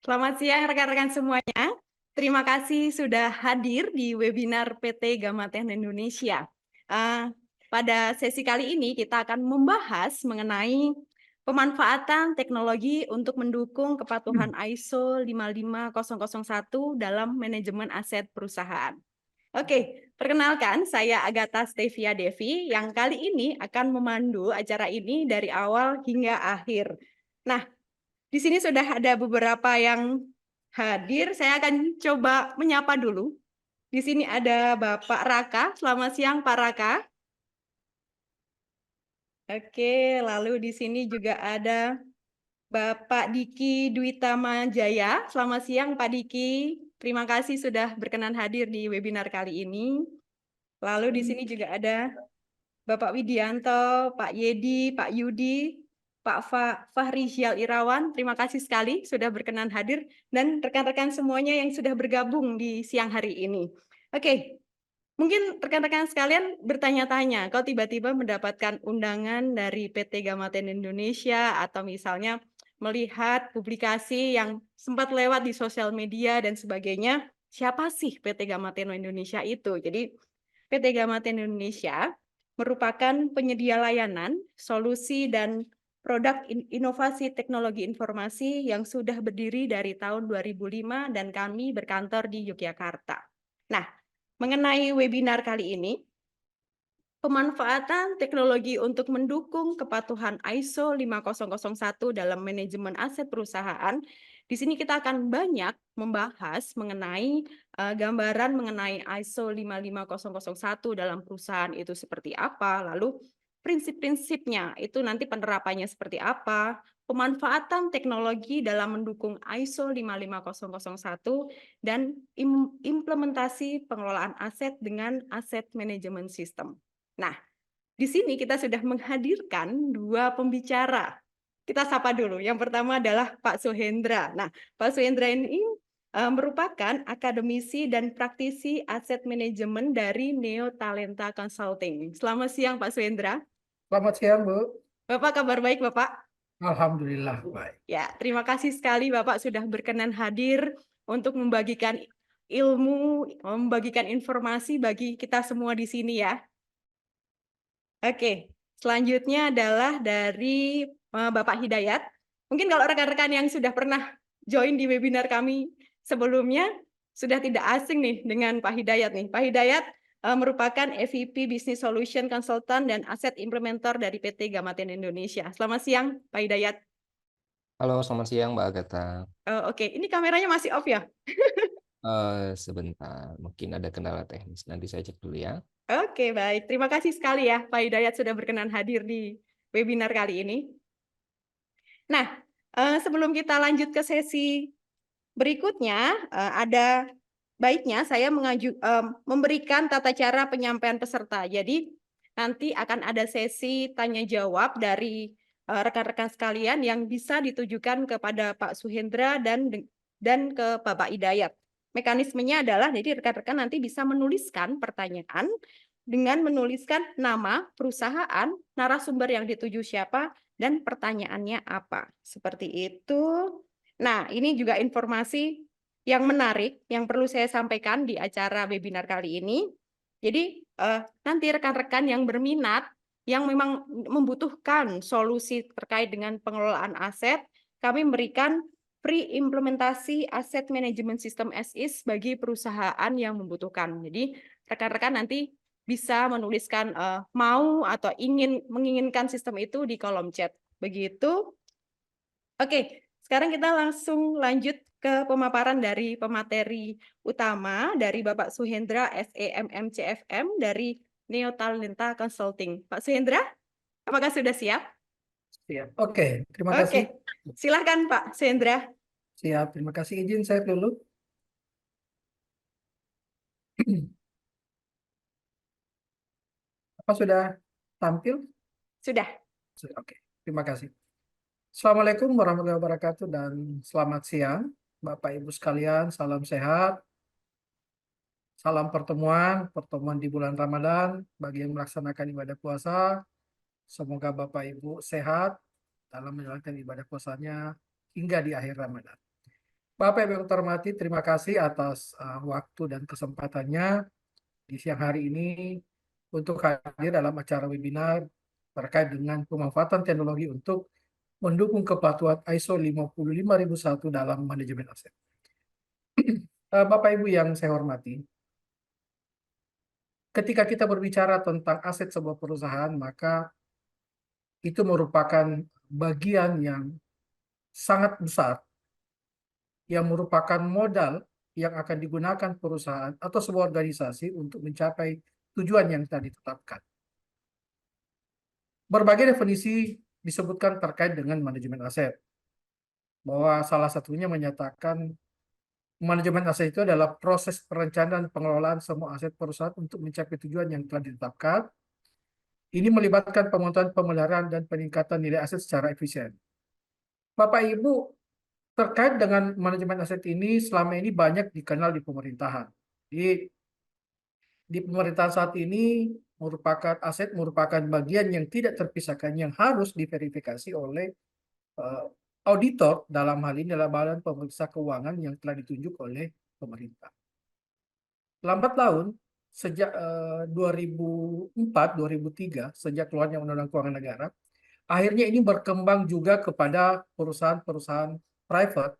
Selamat siang rekan-rekan semuanya. Terima kasih sudah hadir di webinar PT Gamaten Indonesia. Pada sesi kali ini kita akan membahas mengenai pemanfaatan teknologi untuk mendukung kepatuhan ISO 55001 dalam manajemen aset perusahaan. Oke, perkenalkan saya Agatha Stevia Devi yang kali ini akan memandu acara ini dari awal hingga akhir. Nah, di sini sudah ada beberapa yang hadir. Saya akan coba menyapa dulu. Di sini ada Bapak Raka. Selamat siang, Pak Raka. Oke, lalu di sini juga ada Bapak Diki Dwitama Jaya. Selamat siang, Pak Diki. Terima kasih sudah berkenan hadir di webinar kali ini. Lalu di sini juga ada Bapak Widianto, Pak Yedi, Pak Yudi, Pak Fahri Syal Irawan, terima kasih sekali sudah berkenan hadir, dan rekan-rekan semuanya yang sudah bergabung di siang hari ini. Oke, mungkin rekan-rekan sekalian bertanya-tanya, kalau tiba-tiba mendapatkan undangan dari PT Gamaten Indonesia, atau misalnya melihat publikasi yang sempat lewat di sosial media dan sebagainya, siapa sih PT Gamaten Indonesia itu? Jadi, PT Gamaten Indonesia merupakan penyedia layanan, solusi, dan produk inovasi teknologi informasi yang sudah berdiri dari tahun 2005 dan kami berkantor di Yogyakarta. Nah, mengenai webinar kali ini, pemanfaatan teknologi untuk mendukung kepatuhan ISO 5001 dalam manajemen aset perusahaan. Di sini kita akan banyak membahas mengenai gambaran mengenai ISO 55001 dalam perusahaan itu seperti apa, lalu prinsip-prinsipnya itu nanti penerapannya seperti apa, pemanfaatan teknologi dalam mendukung ISO 55001 dan implementasi pengelolaan aset dengan aset management system. Nah, di sini kita sudah menghadirkan dua pembicara. Kita sapa dulu. Yang pertama adalah Pak Suhendra. Nah, Pak Suhendra ini merupakan akademisi dan praktisi aset manajemen dari Neo Talenta Consulting. Selamat siang, Pak Suhendra. Selamat siang, Bu. Bapak, kabar baik, Bapak? Alhamdulillah baik. Ya, terima kasih sekali Bapak sudah berkenan hadir untuk membagikan ilmu, membagikan informasi bagi kita semua di sini ya. Oke, selanjutnya adalah dari Bapak Hidayat. Mungkin kalau rekan-rekan yang sudah pernah join di webinar kami sebelumnya, sudah tidak asing nih dengan Pak Hidayat nih. Pak Hidayat merupakan EVP Business Solution Consultant dan Asset Implementer dari PT Gamaten Indonesia. Selamat siang, Pak Hidayat. Halo, selamat siang Mbak Agatha. Oke, ini kameranya masih off ya? Sebentar, mungkin ada kendala teknis. Nanti saya cek dulu ya. Oke, baik. Terima kasih sekali ya Pak Hidayat sudah berkenan hadir di webinar kali ini. Nah, sebelum kita lanjut ke sesi berikutnya, ada baiknya saya memberikan tata cara penyampaian peserta. Jadi, nanti akan ada sesi tanya jawab dari rekan-rekan sekalian yang bisa ditujukan kepada Pak Suhendra dan ke Bapak Hidayat. Mekanismenya adalah, jadi rekan-rekan nanti bisa menuliskan pertanyaan dengan menuliskan nama, perusahaan, narasumber yang dituju siapa, dan pertanyaannya apa. Seperti itu. Nah, ini juga informasi yang menarik yang perlu saya sampaikan di acara webinar kali ini. Jadi, nanti rekan-rekan yang berminat, yang memang membutuhkan solusi terkait dengan pengelolaan aset, kami memberikan free implementasi aset management system as is bagi perusahaan yang membutuhkan. Jadi, rekan-rekan nanti bisa menuliskan mau atau menginginkan sistem itu di kolom chat. Begitu. Oke, sekarang kita langsung lanjut ke pemaparan dari pemateri utama dari Bapak Suhendra SEMMCFM dari Neo Talenta Consulting. Pak Suhendra, apakah sudah siap? Siap. Oke, terima kasih. Oke, silahkan Pak Suhendra. Siap, terima kasih. Izin saya dulu. Apa sudah tampil? Sudah. Oke, terima kasih. Assalamualaikum warahmatullahi wabarakatuh dan selamat siang, Bapak Ibu sekalian. Salam sehat. Salam pertemuan di bulan Ramadan bagi yang melaksanakan ibadah puasa. Semoga Bapak Ibu sehat dalam menjalankan ibadah puasanya hingga di akhir Ramadan. Bapak Ibu yang terhormati, terima kasih atas waktu dan kesempatannya di siang hari ini untuk hadir dalam acara webinar terkait dengan pemanfaatan teknologi untuk mendukung kepatuhan ISO 55001 dalam manajemen aset. Bapak Ibu yang saya hormati, ketika kita berbicara tentang aset sebuah perusahaan, maka itu merupakan bagian yang sangat besar yang merupakan modal yang akan digunakan perusahaan atau sebuah organisasi untuk mencapai tujuan yang telah ditetapkan. Berbagai definisi disebutkan terkait dengan manajemen aset, bahwa salah satunya menyatakan manajemen aset itu adalah proses perencanaan pengelolaan semua aset perusahaan untuk mencapai tujuan yang telah ditetapkan. Ini melibatkan pemotongan, pemeliharaan, dan peningkatan nilai aset secara efisien. Bapak Ibu, terkait dengan manajemen aset ini selama ini banyak dikenal di pemerintahan. Di pemerintahan saat ini aset merupakan bagian yang tidak terpisahkan yang harus diverifikasi oleh auditor, dalam hal ini adalah Badan Pemeriksa Keuangan yang telah ditunjuk oleh pemerintah. Lambat laun sejak 2004-2003, sejak keluarnya Undang-Undang Keuangan Negara, akhirnya ini berkembang juga kepada perusahaan-perusahaan private,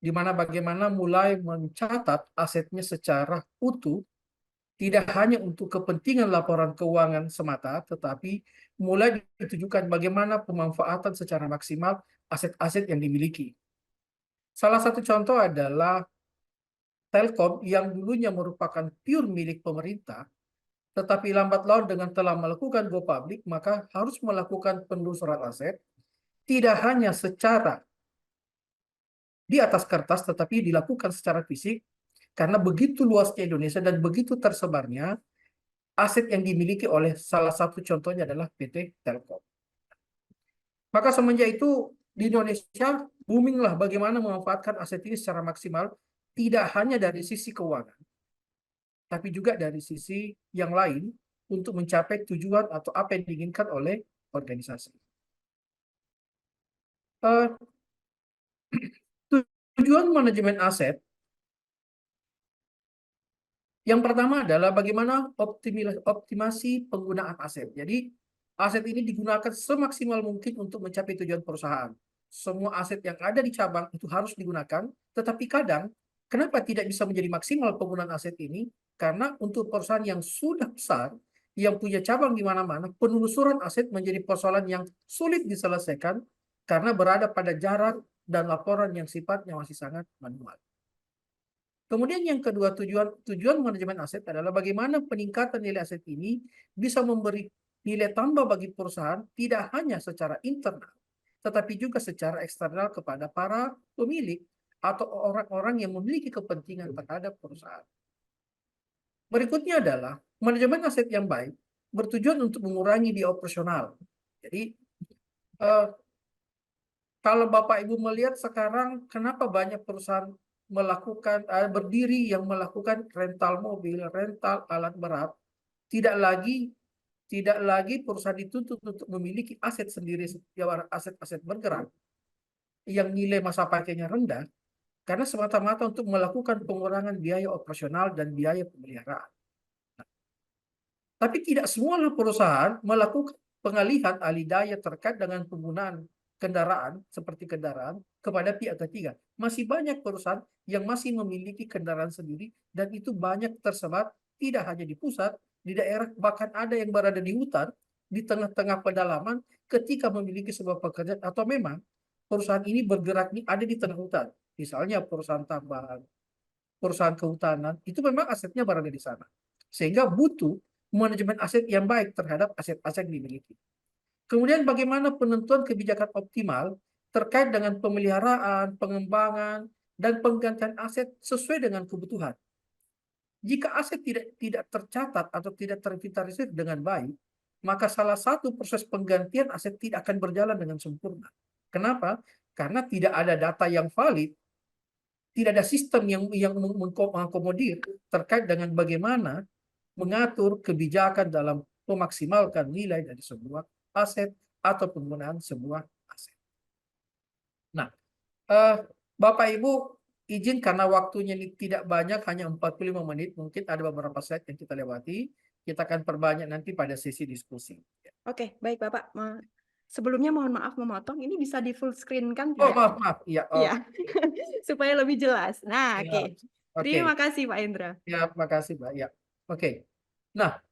di mana bagaimana mulai mencatat asetnya secara utuh, tidak hanya untuk kepentingan laporan keuangan semata, tetapi mulai ditujukan bagaimana pemanfaatan secara maksimal aset-aset yang dimiliki. Salah satu contoh adalah Telkom yang dulunya merupakan pure milik pemerintah, tetapi lambat laun dengan telah melakukan go public, maka harus melakukan penelusuran aset, tidak hanya secara di atas kertas, tetapi dilakukan secara fisik, karena begitu luasnya Indonesia dan begitu tersebarnya aset yang dimiliki oleh salah satu contohnya adalah PT Telkom. Maka semenjak itu di Indonesia boominglah bagaimana memanfaatkan aset ini secara maksimal, tidak hanya dari sisi keuangan, tapi juga dari sisi yang lain untuk mencapai tujuan atau apa yang diinginkan oleh organisasi. Tujuan manajemen aset yang pertama adalah bagaimana optimasi penggunaan aset. Jadi aset ini digunakan semaksimal mungkin untuk mencapai tujuan perusahaan. Semua aset yang ada di cabang itu harus digunakan, tetapi kadang kenapa tidak bisa menjadi maksimal penggunaan aset ini? Karena untuk perusahaan yang sudah besar, yang punya cabang di mana-mana, penelusuran aset menjadi persoalan yang sulit diselesaikan karena berada pada jarak dan laporan yang sifatnya masih sangat manual. Kemudian yang kedua, tujuan manajemen aset adalah bagaimana peningkatan nilai aset ini bisa memberi nilai tambah bagi perusahaan tidak hanya secara internal, tetapi juga secara eksternal kepada para pemilik atau orang-orang yang memiliki kepentingan terhadap perusahaan. Berikutnya adalah manajemen aset yang baik bertujuan untuk mengurangi biaya operasional. Jadi kalau Bapak Ibu melihat sekarang kenapa banyak perusahaan melakukan berdiri yang melakukan rental mobil, rental alat berat, tidak lagi perusahaan dituntut untuk memiliki aset sendiri, aset-aset bergerak yang nilai masa pakainya rendah, karena semata-mata untuk melakukan pengurangan biaya operasional dan biaya pemeliharaan. Tapi tidak semua perusahaan melakukan pengalihan alih daya terkait dengan penggunaan kendaraan seperti kendaraan kepada pihak ketiga. Masih banyak perusahaan yang masih memiliki kendaraan sendiri dan itu banyak tersebar tidak hanya di pusat, di daerah, bahkan ada yang berada di hutan, di tengah-tengah pedalaman ketika memiliki sebuah pekerjaan atau memang perusahaan ini bergerak ada di tengah hutan. Misalnya perusahaan tambang, perusahaan kehutanan, itu memang asetnya berada di sana. Sehingga butuh manajemen aset yang baik terhadap aset-aset yang dimiliki. Kemudian bagaimana penentuan kebijakan optimal terkait dengan pemeliharaan, pengembangan, dan penggantian aset sesuai dengan kebutuhan. Jika aset tidak tercatat atau tidak terinventarisir dengan baik, maka salah satu proses penggantian aset tidak akan berjalan dengan sempurna. Kenapa? Karena tidak ada data yang valid, tidak ada sistem yang mengakomodir terkait dengan bagaimana mengatur kebijakan dalam memaksimalkan nilai dari sebuah aset atau penggunaan sebuah aset. Nah, Bapak Ibu, izin karena waktunya ini tidak banyak, hanya 45 menit, mungkin ada beberapa slide yang kita lewati. Kita akan perbanyak nanti pada sesi diskusi. Oke, baik Bapak. Sebelumnya mohon maaf memotong, ini bisa di full screen kan Oh, tidak? maaf. Iya, Iya, supaya lebih jelas. Nah, ya, oke. oke. Terima kasih Pak Indra. Ya, makasih, Mbak. Ya, oke. Nah,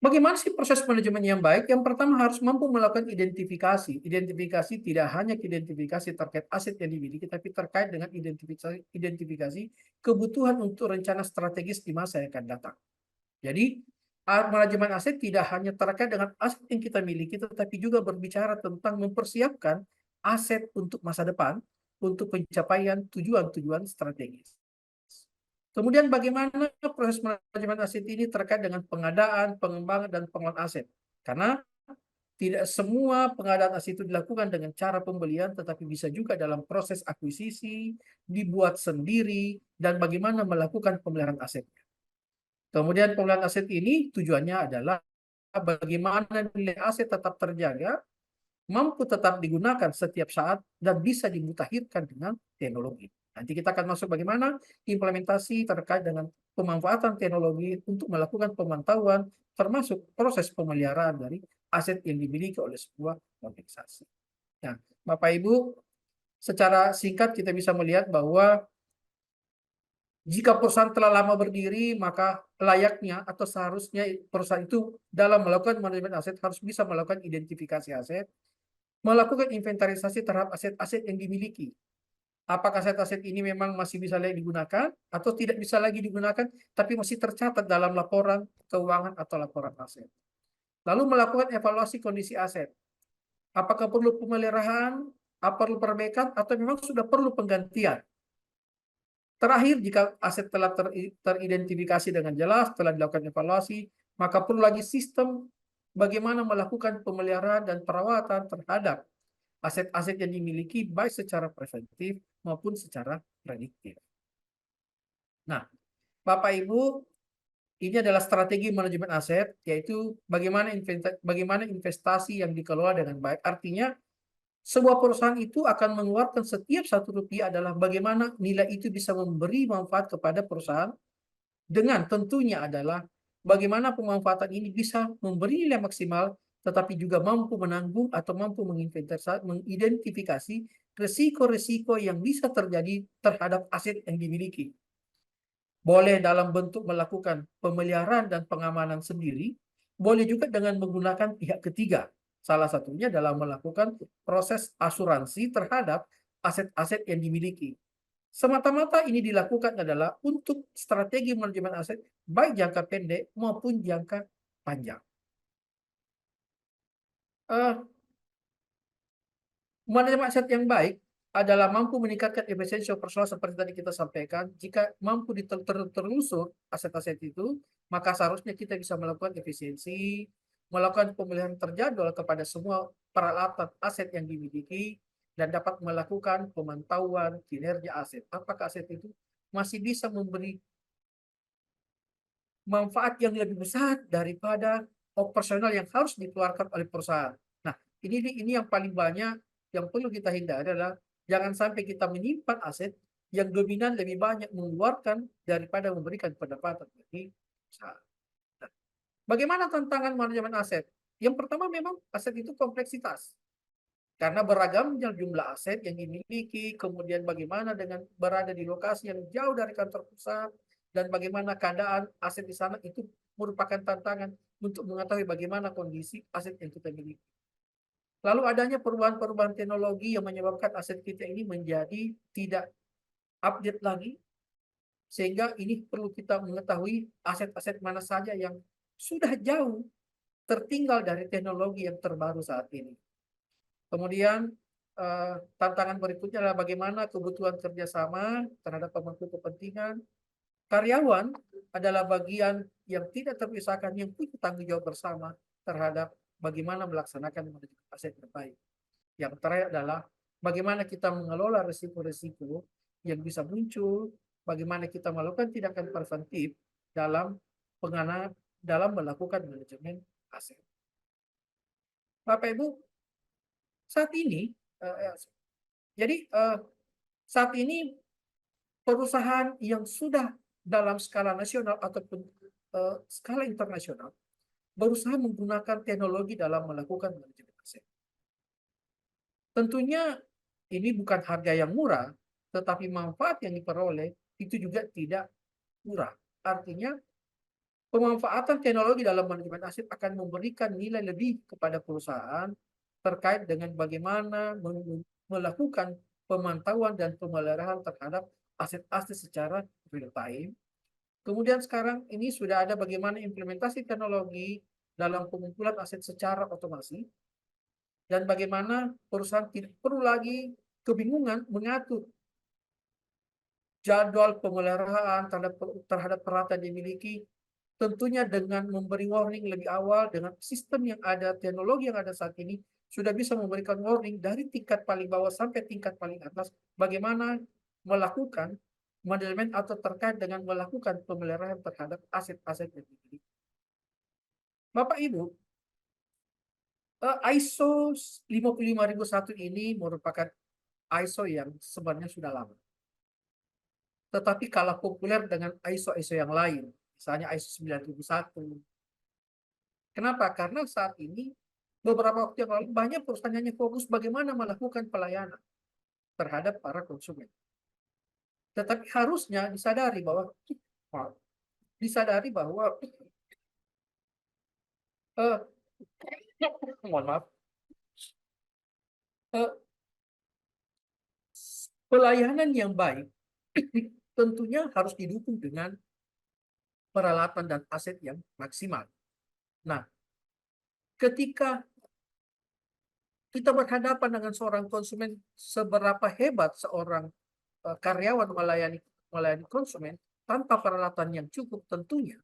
bagaimana sih proses manajemen yang baik? Yang pertama harus mampu melakukan identifikasi. Identifikasi tidak hanya identifikasi terkait aset yang dimiliki, tapi terkait dengan identifikasi kebutuhan untuk rencana strategis di masa yang akan datang. Jadi, manajemen aset tidak hanya terkait dengan aset yang kita miliki, tetapi juga berbicara tentang mempersiapkan aset untuk masa depan, untuk pencapaian tujuan-tujuan strategis. Kemudian bagaimana proses manajemen aset ini terkait dengan pengadaan, pengembangan, dan pengelolaan aset. Karena tidak semua pengadaan aset itu dilakukan dengan cara pembelian, tetapi bisa juga dalam proses akuisisi, dibuat sendiri, dan bagaimana melakukan pemeliharaan aset. Kemudian pemeliharaan aset ini tujuannya adalah bagaimana nilai aset tetap terjaga, mampu tetap digunakan setiap saat, dan bisa dimutakhirkan dengan teknologi. Nanti kita akan masuk bagaimana implementasi terkait dengan pemanfaatan teknologi untuk melakukan pemantauan, termasuk proses pemeliharaan dari aset yang dimiliki oleh sebuah organisasi. Nah, Bapak Ibu, secara singkat kita bisa melihat bahwa jika perusahaan telah lama berdiri, maka layaknya atau seharusnya perusahaan itu dalam melakukan manajemen aset harus bisa melakukan identifikasi aset, melakukan inventarisasi terhadap aset-aset yang dimiliki. Apakah aset-aset ini memang masih bisa lagi digunakan atau tidak bisa lagi digunakan, tapi masih tercatat dalam laporan keuangan atau laporan aset. Lalu melakukan evaluasi kondisi aset. Apakah perlu pemeliharaan, apa perlu perbaikan, atau memang sudah perlu penggantian. Terakhir, jika aset telah teridentifikasi dengan jelas, telah dilakukan evaluasi, maka perlu lagi sistem bagaimana melakukan pemeliharaan dan perawatan terhadap aset-aset yang dimiliki baik secara preventif maupun secara prediktif. Nah, Bapak Ibu, ini adalah strategi manajemen aset, yaitu bagaimana investasi yang dikelola dengan baik. Artinya, sebuah perusahaan itu akan mengeluarkan setiap ₹1 adalah bagaimana nilai itu bisa memberi manfaat kepada perusahaan, dengan tentunya adalah bagaimana pemanfaatan ini bisa memberi nilai maksimal, tetapi juga mampu menanggung atau mampu mengidentifikasi risiko-risiko yang bisa terjadi terhadap aset yang dimiliki. Boleh dalam bentuk melakukan pemeliharaan dan pengamanan sendiri, boleh juga dengan menggunakan pihak ketiga. Salah satunya dalam melakukan proses asuransi terhadap aset-aset yang dimiliki. Semata-mata ini dilakukan adalah untuk strategi manajemen aset baik jangka pendek maupun jangka panjang. Manajemen aset yang baik adalah mampu meningkatkan efisiensi operasional seperti tadi kita sampaikan. Jika mampu terlusur aset-aset itu, maka seharusnya kita bisa melakukan efisiensi, melakukan pemeliharaan terjadwal kepada semua peralatan aset yang dimiliki, dan dapat melakukan pemantauan kinerja aset. Apakah aset itu masih bisa memberi manfaat yang lebih besar daripada operasional yang harus dikeluarkan oleh perusahaan. Nah, ini yang paling banyak yang perlu kita hindari adalah jangan sampai kita menyimpan aset yang dominan lebih banyak mengeluarkan daripada memberikan pendapatan bagi perusahaan. Nah, bagaimana tantangan manajemen aset? Yang pertama memang aset itu kompleksitas. Karena beragamnya jumlah aset yang dimiliki, kemudian bagaimana dengan berada di lokasi yang jauh dari kantor pusat, dan bagaimana keadaan aset di sana itu merupakan tantangan untuk mengetahui bagaimana kondisi aset yang kita miliki. Lalu adanya perubahan-perubahan teknologi yang menyebabkan aset kita ini menjadi tidak update lagi, sehingga ini perlu kita mengetahui aset-aset mana saja yang sudah jauh tertinggal dari teknologi yang terbaru saat ini. Kemudian tantangan berikutnya adalah bagaimana kebutuhan kerjasama terhadap pemangku kepentingan. Karyawan adalah bagian yang tidak terpisahkan yang punya tanggung jawab bersama terhadap bagaimana melaksanakan manajemen aset terbaik. Yang terakhir adalah bagaimana kita mengelola risiko-risiko yang bisa muncul, bagaimana kita melakukan tindakan preventif dalam melakukan manajemen aset. Bapak Ibu, saat ini jadi Saat ini perusahaan yang sudah dalam skala nasional ataupun skala internasional berusaha menggunakan teknologi dalam melakukan manajemen aset. Tentunya ini bukan harga yang murah, tetapi manfaat yang diperoleh itu juga tidak murah. Artinya pemanfaatan teknologi dalam manajemen aset akan memberikan nilai lebih kepada perusahaan terkait dengan bagaimana melakukan pemantauan dan pemeliharaan terhadap aset-aset secara real time. Kemudian sekarang ini sudah ada bagaimana implementasi teknologi dalam pengumpulan aset secara otomasi dan bagaimana perusahaan tidak perlu lagi kebingungan mengatur jadwal pemeliharaan terhadap peralatan yang dimiliki, tentunya dengan memberi warning lebih awal dengan sistem yang ada, teknologi yang ada saat ini sudah bisa memberikan warning dari tingkat paling bawah sampai tingkat paling atas bagaimana melakukan manajemen atau terkait dengan melakukan pemeliharaan terhadap aset-aset yang dimiliki. Bapak Ibu, ISO 55001 ini merupakan ISO yang sebenarnya sudah lama. Tetapi kalah populer dengan ISO-ISO yang lain, misalnya ISO 9001. Kenapa? Karena saat ini beberapa waktu yang lalu banyak perusahaan hanya fokus bagaimana melakukan pelayanan terhadap para konsumen. Tetapi harusnya disadari bahwa mohon maaf, pelayanan yang baik tentunya harus didukung dengan peralatan dan aset yang maksimal. Nah, ketika kita berhadapan dengan seorang konsumen, seberapa hebat seorang karyawan melayani konsumen tanpa peralatan yang cukup, tentunya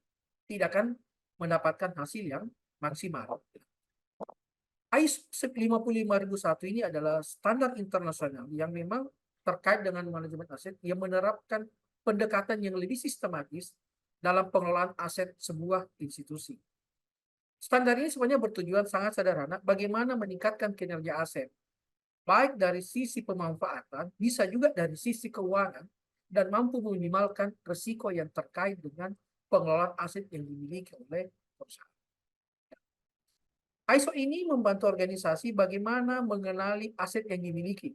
tidak akan mendapatkan hasil yang maksimal. ISO 55001 ini adalah standar internasional yang memang terkait dengan manajemen aset yang menerapkan pendekatan yang lebih sistematis dalam pengelolaan aset sebuah institusi. Standar ini sebenarnya bertujuan sangat sederhana, bagaimana meningkatkan kinerja aset, baik dari sisi pemanfaatan, bisa juga dari sisi keuangan, dan mampu meminimalkan risiko yang terkait dengan pengelolaan aset yang dimiliki oleh perusahaan. ISO ini membantu organisasi bagaimana mengenali aset yang dimiliki,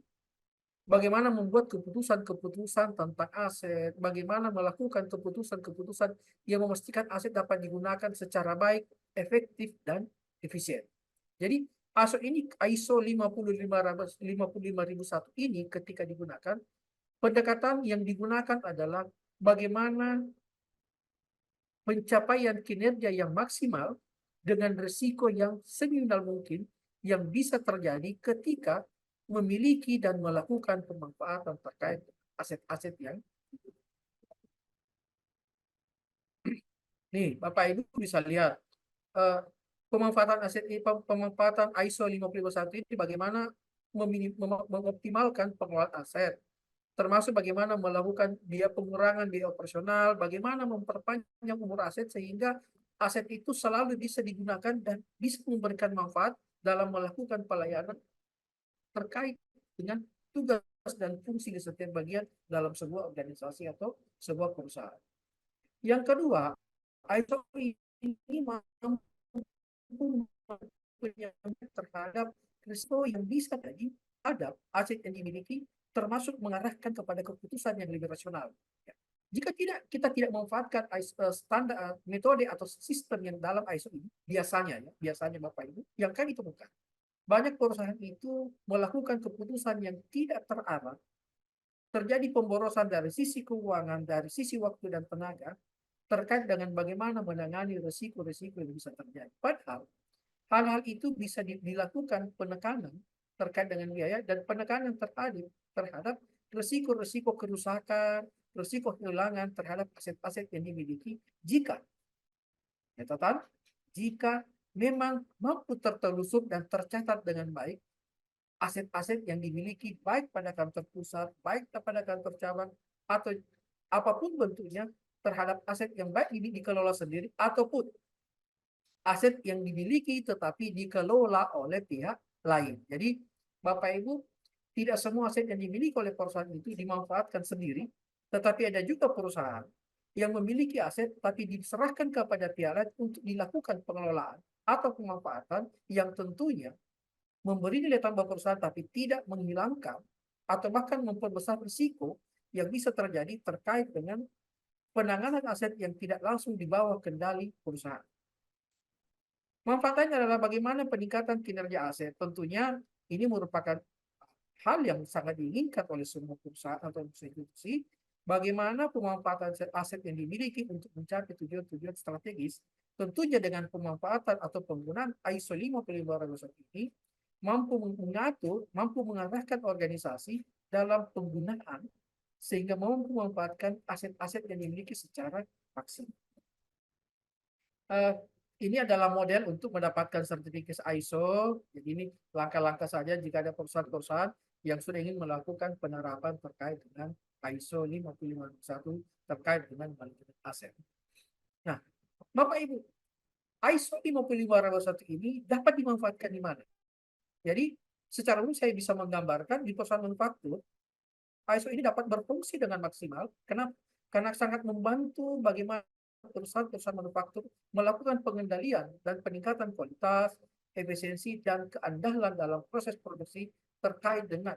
bagaimana membuat keputusan-keputusan tentang aset, bagaimana melakukan keputusan-keputusan yang memastikan aset dapat digunakan secara baik, efektif, dan efisien. Jadi ISO 55001 ini ketika digunakan, pendekatan yang digunakan adalah bagaimana pencapaian kinerja yang maksimal dengan risiko yang seminimal mungkin yang bisa terjadi ketika memiliki dan melakukan pemanfaatan terkait aset-aset yang nih, Bapak Ibu bisa lihat pemanfaatan ISO 55001 ini bagaimana mengoptimalkan pengelolaan aset, termasuk bagaimana melakukan pengurangan biaya operasional, bagaimana memperpanjang umur aset sehingga aset itu selalu bisa digunakan dan bisa memberikan manfaat dalam melakukan pelayanan terkait dengan tugas dan fungsi di setiap bagian dalam sebuah organisasi atau sebuah perusahaan. Yang kedua, ISO ini mampu terhadap risiko yang bisa jadi ada aset yang dimiliki, termasuk mengarahkan kepada keputusan yang lebih rasional. Jika kita tidak memanfaatkan standar metode atau sistem yang dalam ISO ini, biasanya Bapak Ibu, yang kami temukan, banyak perusahaan itu melakukan keputusan yang tidak terarah, terjadi pemborosan dari sisi keuangan, dari sisi waktu dan tenaga, terkait dengan bagaimana menangani risiko-risiko yang bisa terjadi. Padahal hal-hal itu bisa dilakukan penekanan terkait dengan biaya dan penekanan terhadap risiko-risiko kerusakan, risiko kehilangan terhadap aset-aset yang dimiliki jika memang mampu tertelusur dan tercatat dengan baik aset-aset yang dimiliki baik pada kantor pusat, baik pada kantor cabang, atau apapun bentuknya terhadap aset yang baik ini dikelola sendiri ataupun aset yang dimiliki tetapi dikelola oleh pihak lain. Jadi Bapak Ibu, tidak semua aset yang dimiliki oleh perusahaan itu dimanfaatkan sendiri, tetapi ada juga perusahaan yang memiliki aset tapi diserahkan kepada pihak lain untuk dilakukan pengelolaan atau pemanfaatan yang tentunya memberi nilai tambah perusahaan tapi tidak menghilangkan atau bahkan memperbesar risiko yang bisa terjadi terkait dengan penanganan aset yang tidak langsung di bawah kendali perusahaan. Manfaatnya adalah bagaimana peningkatan kinerja aset. Tentunya ini merupakan hal yang sangat diinginkan oleh semua perusahaan atau institusi, bagaimana pemanfaatan aset yang dimiliki untuk mencapai tujuan-tujuan strategis, tentunya dengan pemanfaatan atau penggunaan ISO 55001 ini mampu mengatur, mampu mengarahkan organisasi dalam penggunaan sehingga mampu memanfaatkan aset-aset yang dimiliki secara maksimal. Ini adalah model untuk mendapatkan sertifikasi ISO. Jadi ini langkah-langkah saja jika ada perusahaan-perusahaan yang sudah ingin melakukan penerapan terkait dengan ISO 55001 terkait dengan manajemen aset. Nah, Bapak Ibu, ISO 55001 ini dapat dimanfaatkan di mana? Jadi, secara umum saya bisa menggambarkan di perusahaan manufaktur, ISO ini dapat berfungsi dengan maksimal. Kenapa? Karena sangat membantu bagaimana perusahaan-perusahaan manufaktur melakukan pengendalian dan peningkatan kualitas, efisiensi, dan keandalan dalam proses produksi terkait dengan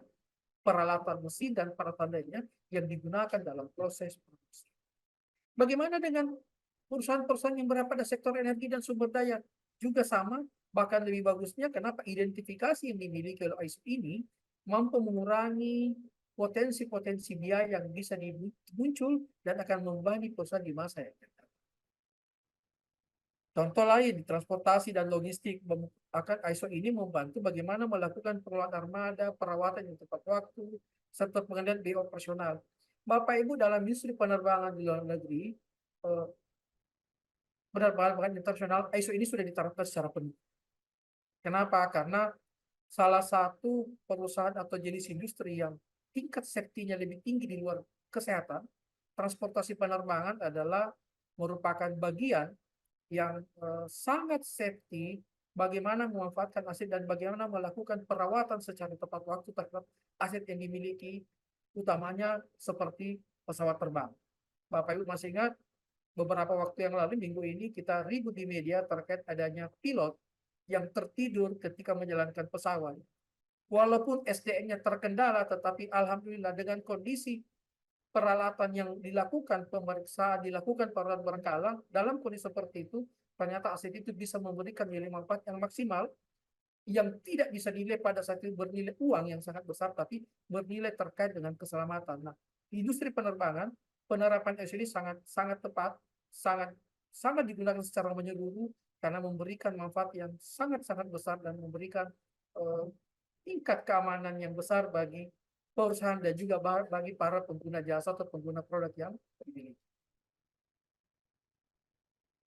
peralatan mesin dan peralatan lainnya yang digunakan dalam proses produksi. Bagaimana dengan perusahaan-perusahaan yang berada pada sektor energi dan sumber daya? Juga sama, bahkan lebih bagusnya kenapa identifikasi yang dimiliki oleh ISO ini mampu mengurangi potensi-potensi biaya yang bisa muncul dan akan membebani perusahaan di masa yang akan datang. Contoh lain, di transportasi dan logistik, akan ISO ini membantu bagaimana melakukan pengelolaan armada, perawatan yang tepat waktu, serta pengendalian biaya operasional. Bapak Ibu, dalam industri penerbangan di luar negeri, penerbangan internasional, ISO ini sudah diterapkan secara penuh. Kenapa? Karena salah satu perusahaan atau jenis industri yang tingkat safety-nya lebih tinggi di luar kesehatan, transportasi penerbangan adalah merupakan bagian yang sangat safety, bagaimana memanfaatkan aset dan bagaimana melakukan perawatan secara tepat waktu terhadap aset yang dimiliki, utamanya seperti pesawat terbang. Bapak Ibu masih ingat, beberapa waktu yang lalu, minggu ini, kita ribut di media terkait adanya pilot yang tertidur ketika menjalankan pesawat. Walaupun SDM-nya terkendala, tetapi alhamdulillah dengan kondisi peralatan yang dilakukan, pemeriksaan dilakukan perawatan berkala, dalam kondisi seperti itu, ternyata aset itu bisa memberikan nilai manfaat yang maksimal, yang tidak bisa dinilai pada saat itu bernilai uang yang sangat besar, tapi bernilai terkait dengan keselamatan. Nah, di industri penerbangan, penerapan ISO ini sangat tepat, sangat digunakan secara menyeluruh, karena memberikan manfaat yang sangat-sangat besar dan memberikan tingkat keamanan yang besar bagi perusahaan dan juga bagi para pengguna jasa atau pengguna produk yang dimiliki.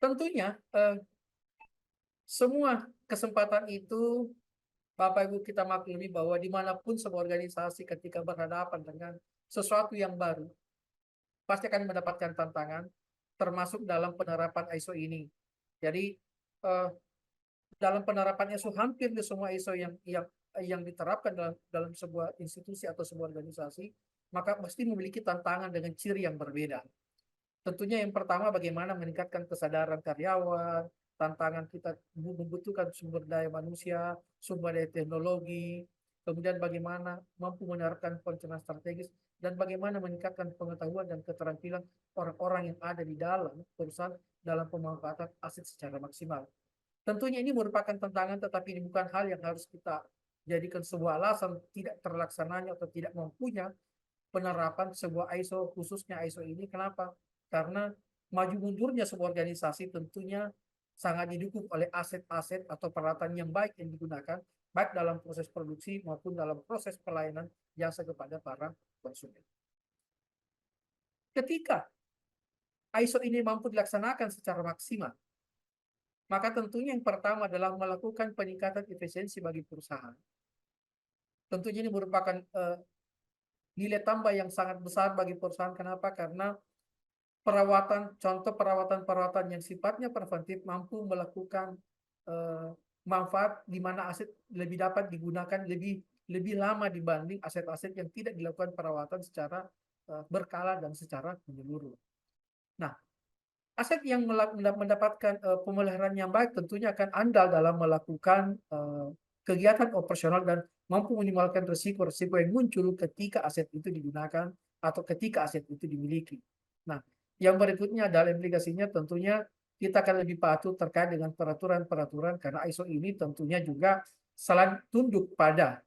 Tentunya semua kesempatan itu Bapak Ibu kita maklumi bahwa dimanapun sebuah organisasi ketika berhadapan dengan sesuatu yang baru pasti akan mendapatkan tantangan, termasuk dalam penerapan ISO ini. Jadi dalam penerapan ISO hampir di semua ISO yang diterapkan dalam sebuah institusi atau sebuah organisasi, maka pasti memiliki tantangan dengan ciri yang berbeda. Tentunya yang pertama bagaimana meningkatkan kesadaran karyawan, tantangan kita membutuhkan sumber daya manusia, sumber daya teknologi, kemudian bagaimana mampu menerapkan perencanaan strategis, dan bagaimana meningkatkan pengetahuan dan keterampilan orang-orang yang ada di dalam perusahaan dalam pemanfaatan aset secara maksimal. Tentunya ini merupakan tantangan, tetapi ini bukan hal yang harus kita jadikan sebuah alasan tidak terlaksananya atau tidak mampunya penerapan sebuah ISO, khususnya ISO ini. Kenapa? Karena maju mundurnya sebuah organisasi tentunya sangat didukung oleh aset-aset atau peralatan yang baik yang digunakan, baik dalam proses produksi maupun dalam proses pelayanan jasa kepada para konsumen. Ketika ISO ini mampu dilaksanakan secara maksimal, maka tentunya yang pertama adalah melakukan peningkatan efisiensi bagi perusahaan. Tentunya ini merupakan nilai tambah yang sangat besar bagi perusahaan. Kenapa? Karena contoh perawatan yang sifatnya preventif mampu melakukan manfaat di mana aset lebih dapat digunakan lebih lebih lama dibanding aset-aset yang tidak dilakukan perawatan secara berkala dan secara menyeluruh. Nah, aset yang mendapatkan pemeliharaan yang baik tentunya akan andal dalam melakukan kegiatan operasional dan mampu meminimalkan risiko-risiko yang muncul ketika aset itu digunakan atau ketika aset itu dimiliki. Nah, yang berikutnya adalah implikasinya tentunya kita akan lebih patuh terkait dengan peraturan-peraturan karena ISO ini tentunya juga selain tunduk pada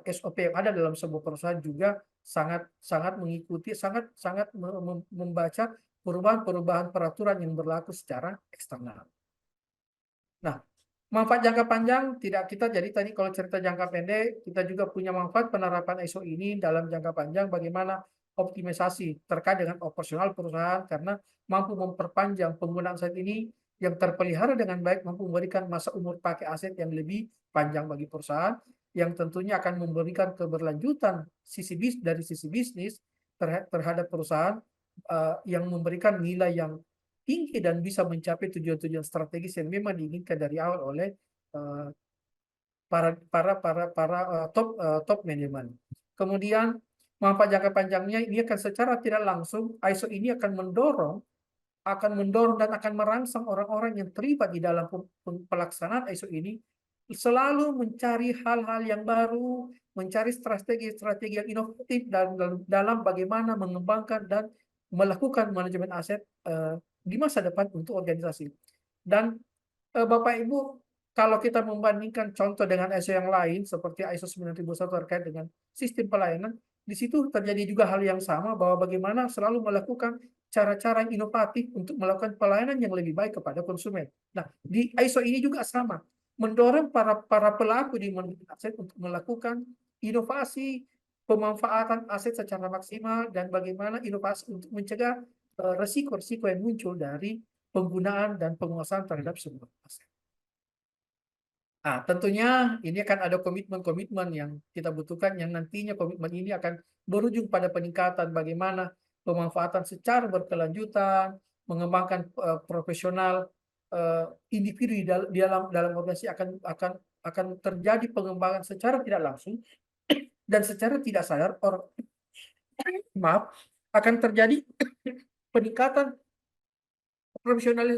SOP yang ada dalam sebuah perusahaan juga sangat mengikuti, sangat membaca perubahan-perubahan peraturan yang berlaku secara eksternal. Nah, manfaat jangka panjang tidak kita jadi tadi kalau cerita jangka pendek kita juga punya manfaat penerapan ISO ini dalam jangka panjang bagaimana optimisasi terkait dengan operasional perusahaan karena mampu memperpanjang penggunaan aset ini yang terpelihara dengan baik mampu memberikan masa umur pakai aset yang lebih panjang bagi perusahaan yang tentunya akan memberikan keberlanjutan dari sisi bisnis terhadap perusahaan yang memberikan nilai yang tinggi dan bisa mencapai tujuan-tujuan strategis yang memang diinginkan dari awal oleh para top manajemen. Kemudian manfaat jangka panjangnya ini akan secara tidak langsung ISO ini akan mendorong dan akan merangsang orang-orang yang terlibat di dalam pelaksanaan ISO ini selalu mencari hal-hal yang baru, mencari strategi-strategi yang inovatif dalam bagaimana mengembangkan dan melakukan manajemen aset di masa depan untuk organisasi. Dan Bapak Ibu, kalau kita membandingkan contoh dengan ISO yang lain seperti ISO 9001 terkait dengan sistem pelayanan, di situ terjadi juga hal yang sama bahwa bagaimana selalu melakukan cara-cara yang inovatif untuk melakukan pelayanan yang lebih baik kepada konsumen. Nah, di ISO ini juga sama, mendorong para pelaku di manajemen aset untuk melakukan inovasi pemanfaatan aset secara maksimal dan bagaimana inovasi untuk mencegah resiko-resiko yang muncul dari penggunaan dan penguasaan terhadap sebuah aset. Nah, tentunya ini akan ada komitmen-komitmen yang kita butuhkan yang nantinya komitmen ini akan berujung pada peningkatan bagaimana pemanfaatan secara berkelanjutan, mengembangkan profesional individu di dalam organisasi akan terjadi pengembangan secara tidak langsung dan secara tidak sadar akan terjadi peningkatan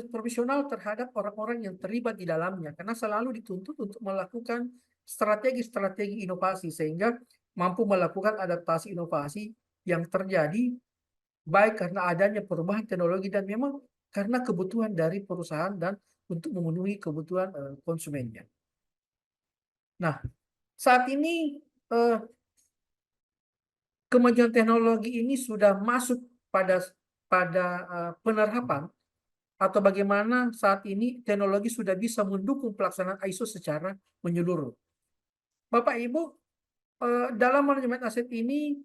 profesional terhadap orang-orang yang terlibat di dalamnya karena selalu dituntut untuk melakukan strategi-strategi inovasi sehingga mampu melakukan adaptasi inovasi yang terjadi baik karena adanya perubahan teknologi dan memang karena kebutuhan dari perusahaan dan untuk memenuhi kebutuhan konsumennya. Nah, saat ini kemajuan teknologi ini sudah masuk pada penerapan atau bagaimana saat ini teknologi sudah bisa mendukung pelaksanaan ISO secara menyeluruh. Bapak Ibu, dalam manajemen aset ini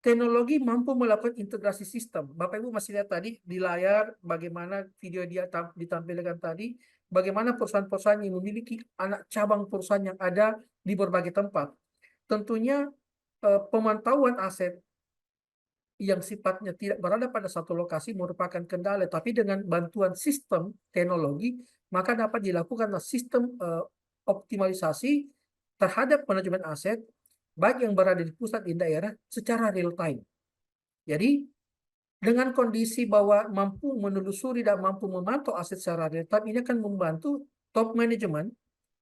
teknologi mampu melakukan integrasi sistem. Bapak Ibu masih lihat tadi di layar bagaimana video dia ditampilkan tadi, bagaimana perusahaan-perusahaan yang memiliki anak cabang perusahaan yang ada di berbagai tempat. Tentunya pemantauan aset yang sifatnya tidak berada pada satu lokasi merupakan kendala, tapi dengan bantuan sistem teknologi maka dapat dilakukan sistem optimalisasi terhadap manajemen aset baik yang berada di pusat di daerah secara real time. Jadi dengan kondisi bahwa mampu menelusuri dan mampu memantau aset secara real time ini akan membantu top management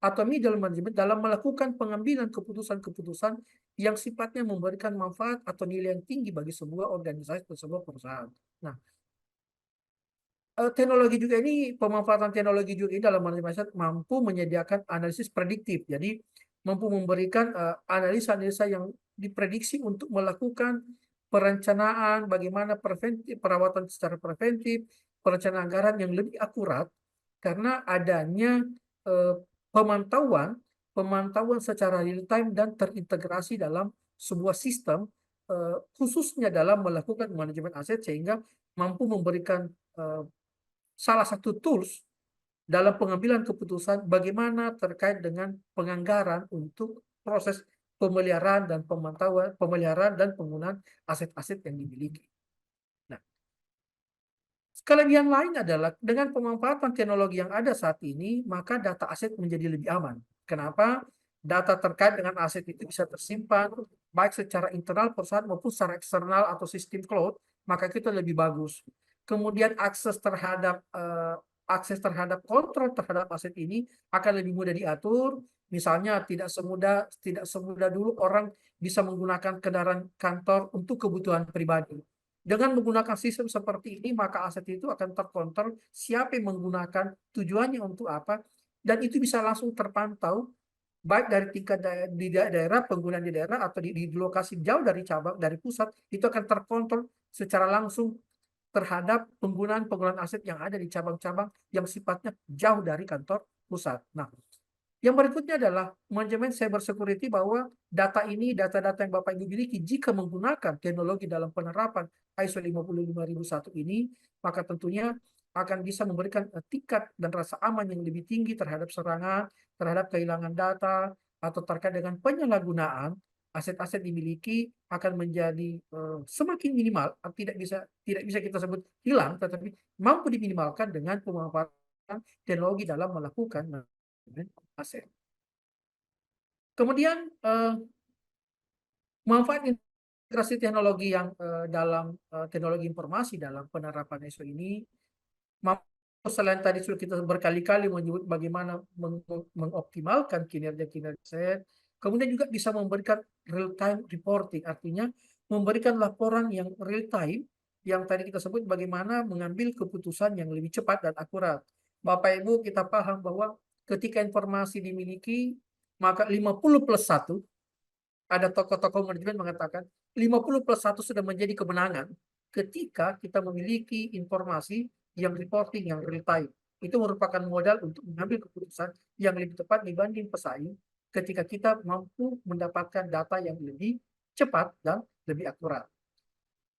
atau middle management dalam melakukan pengambilan keputusan-keputusan yang sifatnya memberikan manfaat atau nilai yang tinggi bagi sebuah organisasi atau sebuah perusahaan. Nah, teknologi juga ini, pemanfaatan teknologi juga ini dalam manajemen aset mampu menyediakan analisis prediktif. Jadi, mampu memberikan analisa-analisa yang diprediksi untuk melakukan perencanaan bagaimana perawatan secara preventif, perencanaan anggaran yang lebih akurat karena adanya pemantauan secara real time dan terintegrasi dalam sebuah sistem khususnya dalam melakukan manajemen aset sehingga mampu memberikan salah satu tools dalam pengambilan keputusan bagaimana terkait dengan penganggaran untuk proses pemeliharaan dan penggunaan aset-aset yang dimiliki. Kelebihan lain adalah dengan pemanfaatan teknologi yang ada saat ini, maka data aset menjadi lebih aman. Kenapa? data terkait dengan aset itu bisa tersimpan baik secara internal perusahaan maupun secara eksternal atau sistem cloud, maka itu lebih bagus. Kemudian akses terhadap kontrol terhadap aset ini akan lebih mudah diatur. Misalnya tidak semudah dulu orang bisa menggunakan kendaraan kantor untuk kebutuhan pribadi. Dengan menggunakan sistem seperti ini, maka aset itu akan terkontrol siapa yang menggunakan, tujuannya untuk apa, dan itu bisa langsung terpantau baik dari tingkat di daerah, penggunaan di daerah atau di lokasi jauh dari cabang, dari pusat, itu akan terkontrol secara langsung terhadap penggunaan aset yang ada di cabang-cabang yang sifatnya jauh dari kantor pusat. Nah, yang berikutnya adalah manajemen cyber security, bahwa data-data yang Bapak Ibu miliki jika menggunakan teknologi dalam penerapan ISO 55001 ini, maka tentunya akan bisa memberikan tingkat dan rasa aman yang lebih tinggi terhadap serangan, terhadap kehilangan data, atau terkait dengan penyalahgunaan aset-aset dimiliki akan menjadi semakin minimal, tidak bisa kita sebut hilang, tetapi mampu diminimalkan dengan pemanfaatan teknologi dalam melakukan aset. Kemudian manfaat integrasi teknologi yang dalam teknologi informasi dalam penerapan ISO ini, selain tadi sudah kita berkali-kali menyebut bagaimana mengoptimalkan kinerja aset, kemudian juga bisa memberikan real time reporting, artinya memberikan laporan yang real time, yang tadi kita sebut bagaimana mengambil keputusan yang lebih cepat dan akurat. Bapak Ibu, kita paham bahwa ketika informasi dimiliki, maka 50+1, ada tokoh-tokoh manajemen mengatakan 50+1 sudah menjadi kemenangan ketika kita memiliki informasi yang reporting yang real time. Itu merupakan modal untuk mengambil keputusan yang lebih tepat dibanding pesaing ketika kita mampu mendapatkan data yang lebih cepat dan lebih akurat.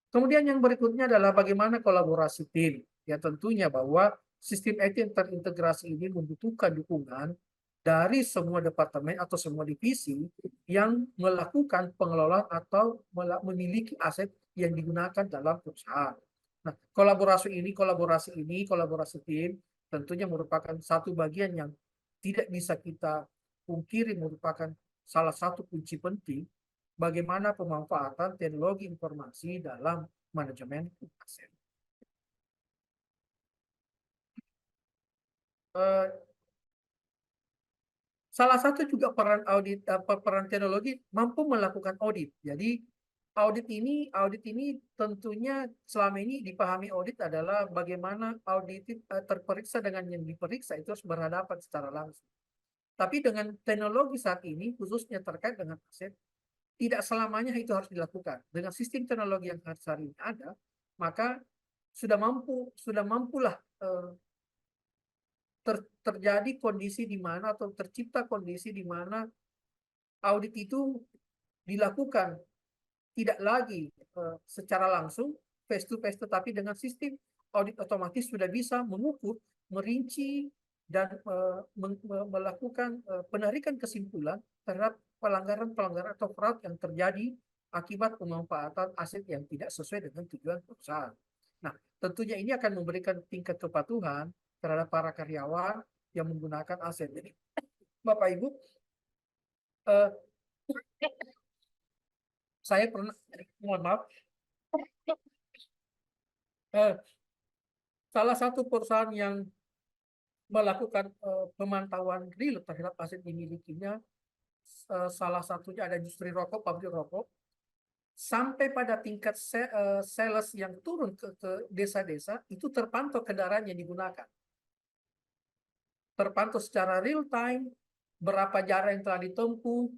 Kemudian yang berikutnya adalah bagaimana kolaborasi tim. Ya, tentunya bahwa sistem IT yang terintegrasi ini membutuhkan dukungan dari semua departemen atau semua divisi yang melakukan pengelolaan atau memiliki aset yang digunakan dalam perusahaan. Nah, kolaborasi tim tentunya merupakan satu bagian yang tidak bisa kita pungkiri, merupakan salah satu kunci penting bagaimana pemanfaatan teknologi informasi dalam manajemen aset. Salah satu juga peran teknologi mampu melakukan audit. Jadi audit ini tentunya selama ini dipahami audit adalah bagaimana audit terperiksa dengan yang diperiksa itu harus berhadapan secara langsung. Tapi dengan teknologi saat ini, khususnya terkait dengan aset, tidak selamanya itu harus dilakukan. Dengan sistem teknologi yang hari ini ada, maka sudah mampulah terjadi kondisi di mana atau tercipta kondisi di mana audit itu dilakukan tidak lagi secara langsung face to face, tetapi dengan sistem audit otomatis sudah bisa mengukur, merinci, dan melakukan penarikan kesimpulan terhadap pelanggaran atau fraud yang terjadi akibat pemanfaatan aset yang tidak sesuai dengan tujuan perusahaan. Nah, tentunya ini akan memberikan tingkat kepatuhan terhadap para karyawan yang menggunakan aset. Jadi, Bapak Ibu, saya pernah, mohon maaf, salah satu perusahaan yang melakukan pemantauan real terhadap aset dimilikinya, salah satunya ada industri rokok, pabrik rokok, sampai pada tingkat sales yang turun ke desa-desa, itu terpantau kendaraan yang digunakan. Terpantau secara real time, berapa jarak yang telah ditempuh,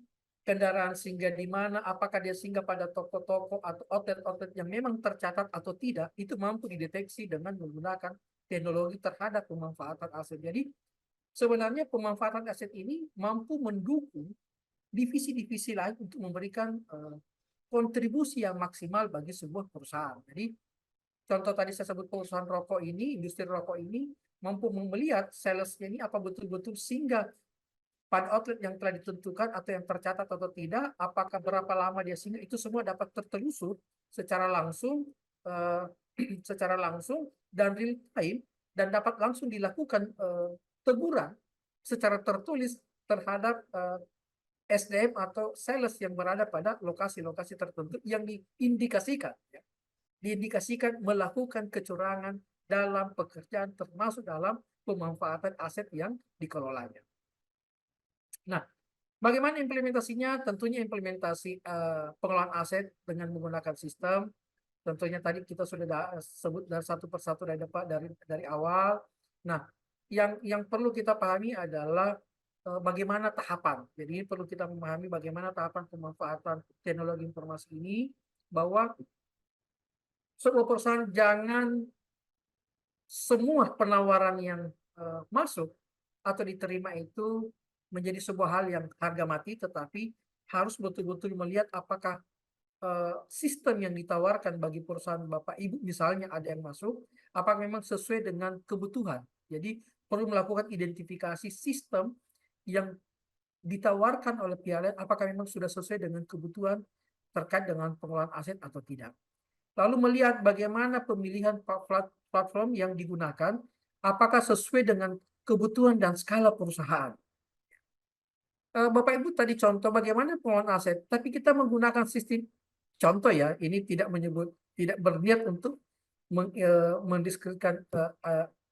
kendaraan singgah di mana, apakah dia singgah pada toko-toko atau outlet-outlet yang memang tercatat atau tidak, itu mampu dideteksi dengan menggunakan teknologi terhadap pemanfaatan aset. Jadi sebenarnya pemanfaatan aset ini mampu mendukung divisi-divisi lain untuk memberikan kontribusi yang maksimal bagi sebuah perusahaan. Jadi contoh tadi saya sebut perusahaan rokok ini, industri rokok ini mampu melihat salesnya ini apa betul-betul singgah pada outlet yang telah ditentukan atau yang tercatat atau tidak, apakah berapa lama dia singgah, itu semua dapat tertelusur secara langsung dan real time, dan dapat langsung dilakukan teguran secara tertulis terhadap SDM atau sales yang berada pada lokasi-lokasi tertentu yang diindikasikan, ya, diindikasikan melakukan kecurangan dalam pekerjaan termasuk dalam pemanfaatan aset yang dikelolanya. Nah, bagaimana implementasinya? Tentunya implementasi pengelolaan aset dengan menggunakan sistem. Tentunya tadi kita sudah sebut dari satu persatu dari awal. Nah, yang perlu kita pahami adalah bagaimana tahapan. Jadi perlu kita memahami bagaimana tahapan pemanfaatan teknologi informasi ini, bahwa sebuah perusahaan jangan semua penawaran yang masuk atau diterima itu menjadi sebuah hal yang harga mati, tetapi harus betul-betul melihat apakah sistem yang ditawarkan bagi perusahaan Bapak Ibu misalnya ada yang masuk, apakah memang sesuai dengan kebutuhan. Jadi perlu melakukan identifikasi sistem yang ditawarkan oleh pihak lain, apakah memang sudah sesuai dengan kebutuhan terkait dengan pengelolaan aset atau tidak. Lalu melihat bagaimana pemilihan platform yang digunakan, apakah sesuai dengan kebutuhan dan skala perusahaan. Bapak Ibu tadi contoh bagaimana pengelolaan aset, tapi kita menggunakan sistem, contoh ya, ini tidak berniat untuk mendiskripsikan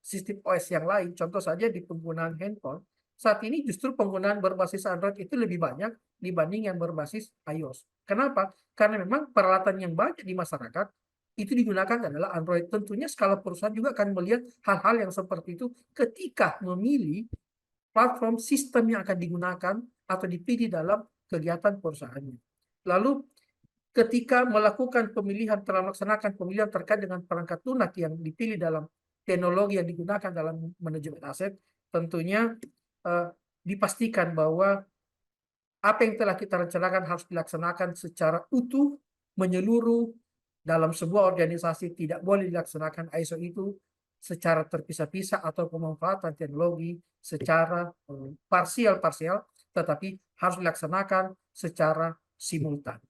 sistem OS yang lain. Contoh saja di penggunaan handphone, saat ini justru penggunaan berbasis Android itu lebih banyak dibanding yang berbasis iOS. Kenapa? Karena memang peralatan yang banyak di masyarakat itu digunakan adalah Android. Tentunya skala perusahaan juga akan melihat hal-hal yang seperti itu ketika memilih platform sistem yang akan digunakan atau dipilih dalam kegiatan perusahaannya. Lalu ketika melakukan pemilihan, telah melaksanakan pemilihan terkait dengan perangkat lunak yang dipilih dalam teknologi yang digunakan dalam manajemen aset, tentunya dipastikan bahwa apa yang telah kita rencanakan harus dilaksanakan secara utuh, menyeluruh dalam sebuah organisasi. Tidak boleh dilaksanakan ISO itu secara terpisah-pisah atau pemanfaatan teknologi secara parsial, tetapi harus dilaksanakan secara simultan.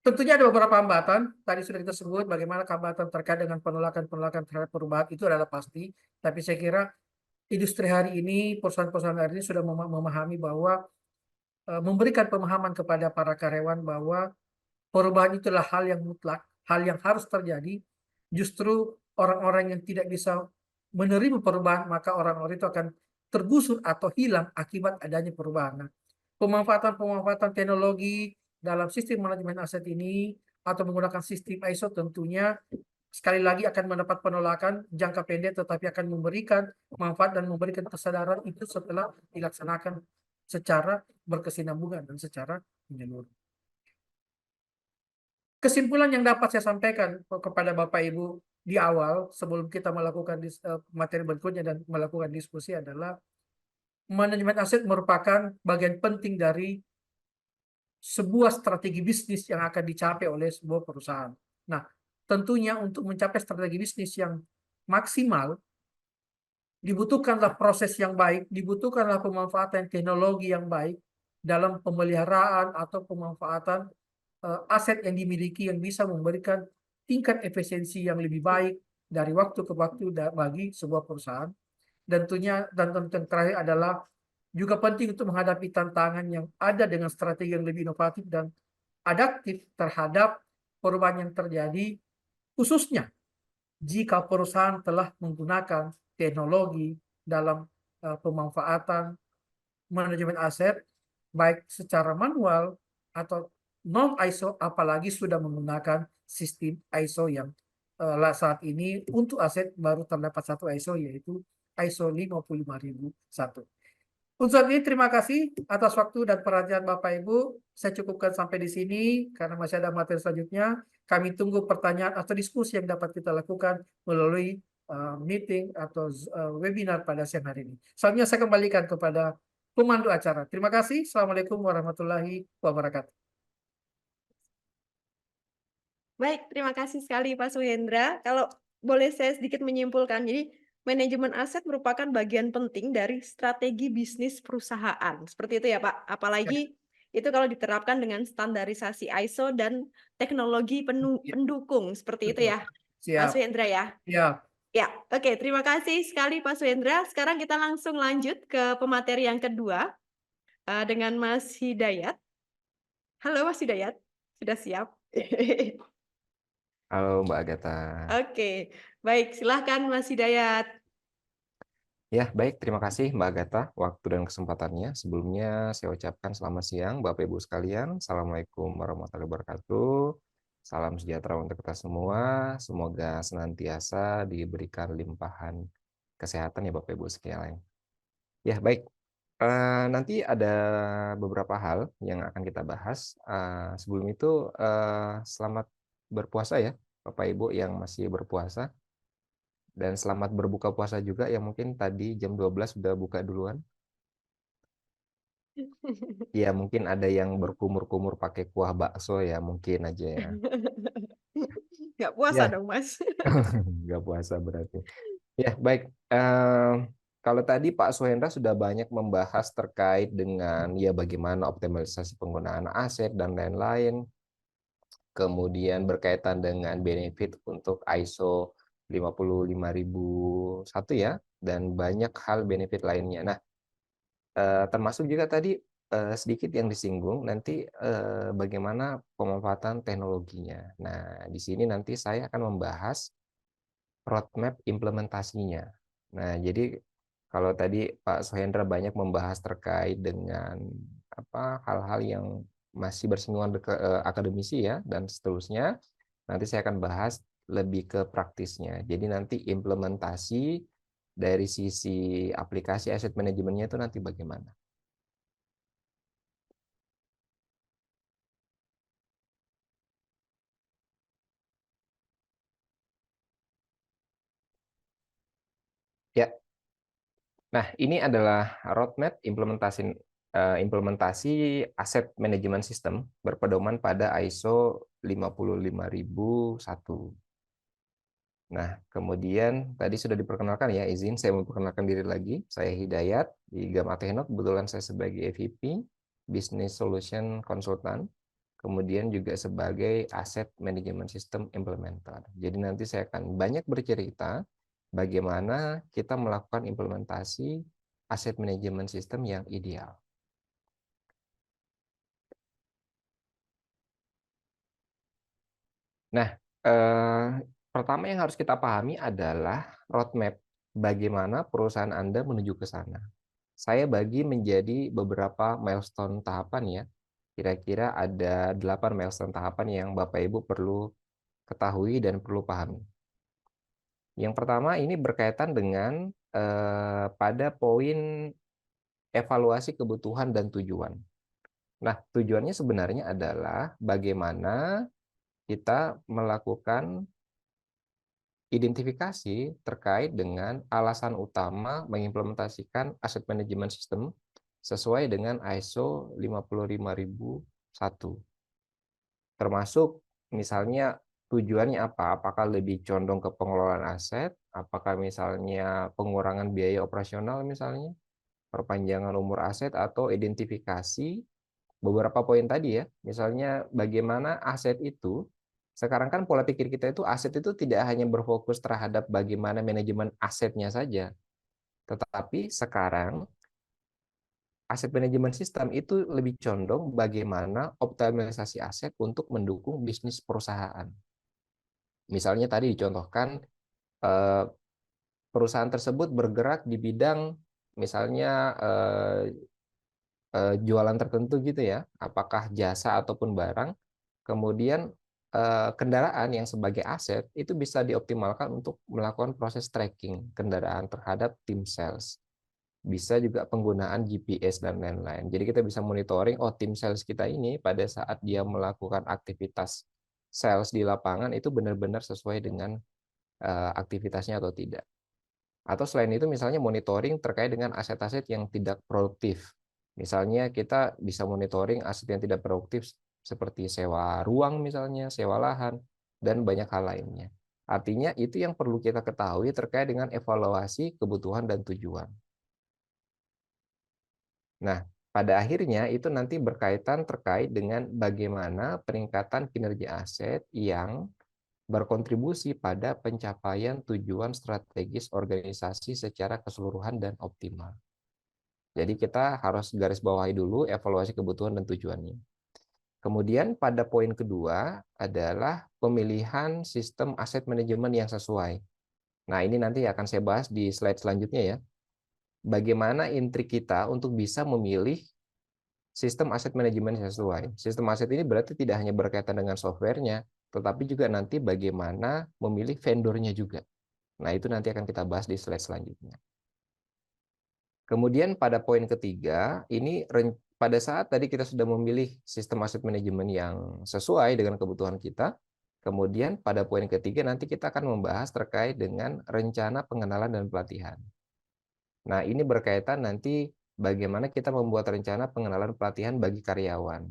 Tentunya ada beberapa hambatan, tadi sudah kita sebut bagaimana hambatan terkait dengan penolakan terhadap perubahan itu adalah pasti, tapi saya kira industri hari ini, perusahaan-perusahaan hari ini sudah memahami bahwa memberikan pemahaman kepada para karyawan bahwa perubahan itulah hal yang mutlak, hal yang harus terjadi. Justru orang-orang yang tidak bisa menerima perubahan, maka orang-orang itu akan tergusur atau hilang akibat adanya perubahan. Nah, pemanfaatan teknologi dalam sistem manajemen aset ini atau menggunakan sistem ISO tentunya sekali lagi akan mendapat penolakan jangka pendek, tetapi akan memberikan manfaat dan memberikan kesadaran itu setelah dilaksanakan secara berkesinambungan dan secara menyeluruh. Kesimpulan yang dapat saya sampaikan kepada Bapak Ibu di awal sebelum kita melakukan materi berikutnya dan melakukan diskusi adalah manajemen aset merupakan bagian penting dari sebuah strategi bisnis yang akan dicapai oleh sebuah perusahaan. Nah, tentunya untuk mencapai strategi bisnis yang maksimal, dibutuhkanlah proses yang baik, dibutuhkanlah pemanfaatan teknologi yang baik dalam pemeliharaan atau pemanfaatan aset yang dimiliki yang bisa memberikan tingkat efisiensi yang lebih baik dari waktu ke waktu bagi sebuah perusahaan. Dan tentunya yang terakhir adalah juga penting untuk menghadapi tantangan yang ada dengan strategi yang lebih inovatif dan adaptif terhadap perubahan yang terjadi, khususnya jika perusahaan telah menggunakan teknologi dalam pemanfaatan manajemen aset, baik secara manual atau non-ISO, apalagi sudah menggunakan sistem ISO yang saat ini untuk aset baru terdapat satu ISO, yaitu ISO 55001. Untuk saat ini terima kasih atas waktu dan perhatian Bapak Ibu. Saya cukupkan sampai di sini karena masih ada materi selanjutnya. Kami tunggu pertanyaan atau diskusi yang dapat kita lakukan melalui meeting atau webinar pada siang hari ini. Selanjutnya saya kembalikan kepada pemandu acara. Terima kasih. Assalamualaikum warahmatullahi wabarakatuh. Baik, terima kasih sekali Pak Suhendra. Kalau boleh saya sedikit menyimpulkan, jadi manajemen aset merupakan bagian penting dari strategi bisnis perusahaan. Seperti itu ya Pak. Apalagi itu kalau diterapkan dengan standarisasi ISO dan teknologi pendukung. Seperti itu ya Pak Siap. Suhendra ya. Siap. Ya, oke. Terima kasih sekali Pak Suhendra. Sekarang kita langsung lanjut ke pemateri yang kedua dengan Mas Hidayat. Halo Mas Hidayat, sudah siap? Halo Mbak Agatha. Oke, baik. Silahkan Mas Hidayat. Ya, baik. Terima kasih Mbak Agatha waktu dan kesempatannya. Sebelumnya saya ucapkan selamat siang Bapak Ibu sekalian. Assalamualaikum warahmatullahi wabarakatuh. Salam sejahtera untuk kita semua. Semoga senantiasa diberikan limpahan kesehatan ya Bapak Ibu sekalian. Ya, baik. Nanti ada beberapa hal yang akan kita bahas. Sebelum itu, selamat berpuasa ya, Bapak Ibu yang masih berpuasa. Dan selamat berbuka puasa juga yang mungkin tadi jam 12 sudah buka duluan. Ya, mungkin ada yang berkumur-kumur pakai kuah bakso ya, mungkin aja ya. Nggak puasa Ya, dong, Mas. nggak puasa berarti. Ya, baik. Kalau tadi Pak Suhendra sudah banyak membahas terkait dengan ya bagaimana optimalisasi penggunaan aset dan lain-lain, kemudian berkaitan dengan benefit untuk ISO 55001 ya, dan banyak hal benefit lainnya. Nah, termasuk juga tadi sedikit yang disinggung nanti bagaimana pemanfaatan teknologinya. Nah, di sini nanti saya akan membahas roadmap implementasinya. Nah, jadi kalau tadi Pak Sohendra banyak membahas terkait dengan hal-hal yang masih bersinggungan akademisi ya dan seterusnya, nanti saya akan bahas lebih ke praktisnya. Jadi nanti implementasi dari sisi aplikasi asset manajemennya itu nanti bagaimana. Ya, nah ini adalah roadmap implementasi aset manajemen sistem berpedoman pada ISO 55001. Nah, kemudian tadi sudah diperkenalkan ya, izin saya memperkenalkan diri lagi. Saya Hidayat di GAM Athena, kebetulan saya sebagai EVP, Business Solution Consultant, kemudian juga sebagai Asset Management System Implementer. Jadi nanti saya akan banyak bercerita bagaimana kita melakukan implementasi Asset Management System yang ideal. Nah, pertama yang harus kita pahami adalah roadmap bagaimana perusahaan Anda menuju ke sana. Saya bagi menjadi beberapa milestone tahapan ya. Kira-kira ada 8 milestone tahapan yang Bapak Ibu perlu ketahui dan perlu pahami. Yang pertama ini berkaitan dengan pada poin evaluasi kebutuhan dan tujuan. Nah, tujuannya sebenarnya adalah bagaimana kita melakukan identifikasi terkait dengan alasan utama mengimplementasikan aset manajemen sistem sesuai dengan ISO 55001. Termasuk misalnya tujuannya apa? Apakah lebih condong ke pengelolaan aset? Apakah misalnya pengurangan biaya operasional misalnya? Perpanjangan umur aset atau identifikasi beberapa poin tadi ya. Misalnya bagaimana aset itu, sekarang kan pola pikir kita itu aset itu tidak hanya berfokus terhadap bagaimana manajemen asetnya saja, tetapi sekarang aset manajemen sistem itu lebih condong bagaimana optimalisasi aset untuk mendukung bisnis perusahaan. Misalnya tadi dicontohkan eh, perusahaan tersebut bergerak di bidang misalnya jualan tertentu gitu ya, apakah jasa ataupun barang, kemudian kendaraan yang sebagai aset itu bisa dioptimalkan untuk melakukan proses tracking kendaraan terhadap tim sales. Bisa juga penggunaan GPS dan lain-lain. Jadi kita bisa monitoring, oh tim sales kita ini pada saat dia melakukan aktivitas sales di lapangan itu benar-benar sesuai dengan aktivitasnya atau tidak. Atau selain itu misalnya monitoring terkait dengan aset-aset yang tidak produktif. Misalnya kita bisa monitoring aset yang tidak produktif seperti sewa ruang misalnya, sewa lahan, dan banyak hal lainnya. Artinya itu yang perlu kita ketahui terkait dengan evaluasi kebutuhan dan tujuan. Nah, pada akhirnya itu nanti berkaitan terkait dengan bagaimana peningkatan kinerja aset yang berkontribusi pada pencapaian tujuan strategis organisasi secara keseluruhan dan optimal. Jadi kita harus garis bawahi dulu evaluasi kebutuhan dan tujuannya. Kemudian pada poin kedua adalah pemilihan sistem aset manajemen yang sesuai. Nah, ini nanti akan saya bahas di slide selanjutnya ya. Bagaimana intrik kita untuk bisa memilih sistem aset manajemen yang sesuai. Sistem aset ini berarti tidak hanya berkaitan dengan softwarenya, tetapi juga nanti bagaimana memilih vendornya juga. Nah, itu nanti akan kita bahas di slide selanjutnya. Kemudian pada poin ketiga, ini pada saat tadi kita sudah memilih sistem aset manajemen yang sesuai dengan kebutuhan kita, kemudian pada poin ketiga nanti kita akan membahas terkait dengan rencana pengenalan dan pelatihan. Nah, ini berkaitan nanti bagaimana kita membuat rencana pengenalan pelatihan bagi karyawan.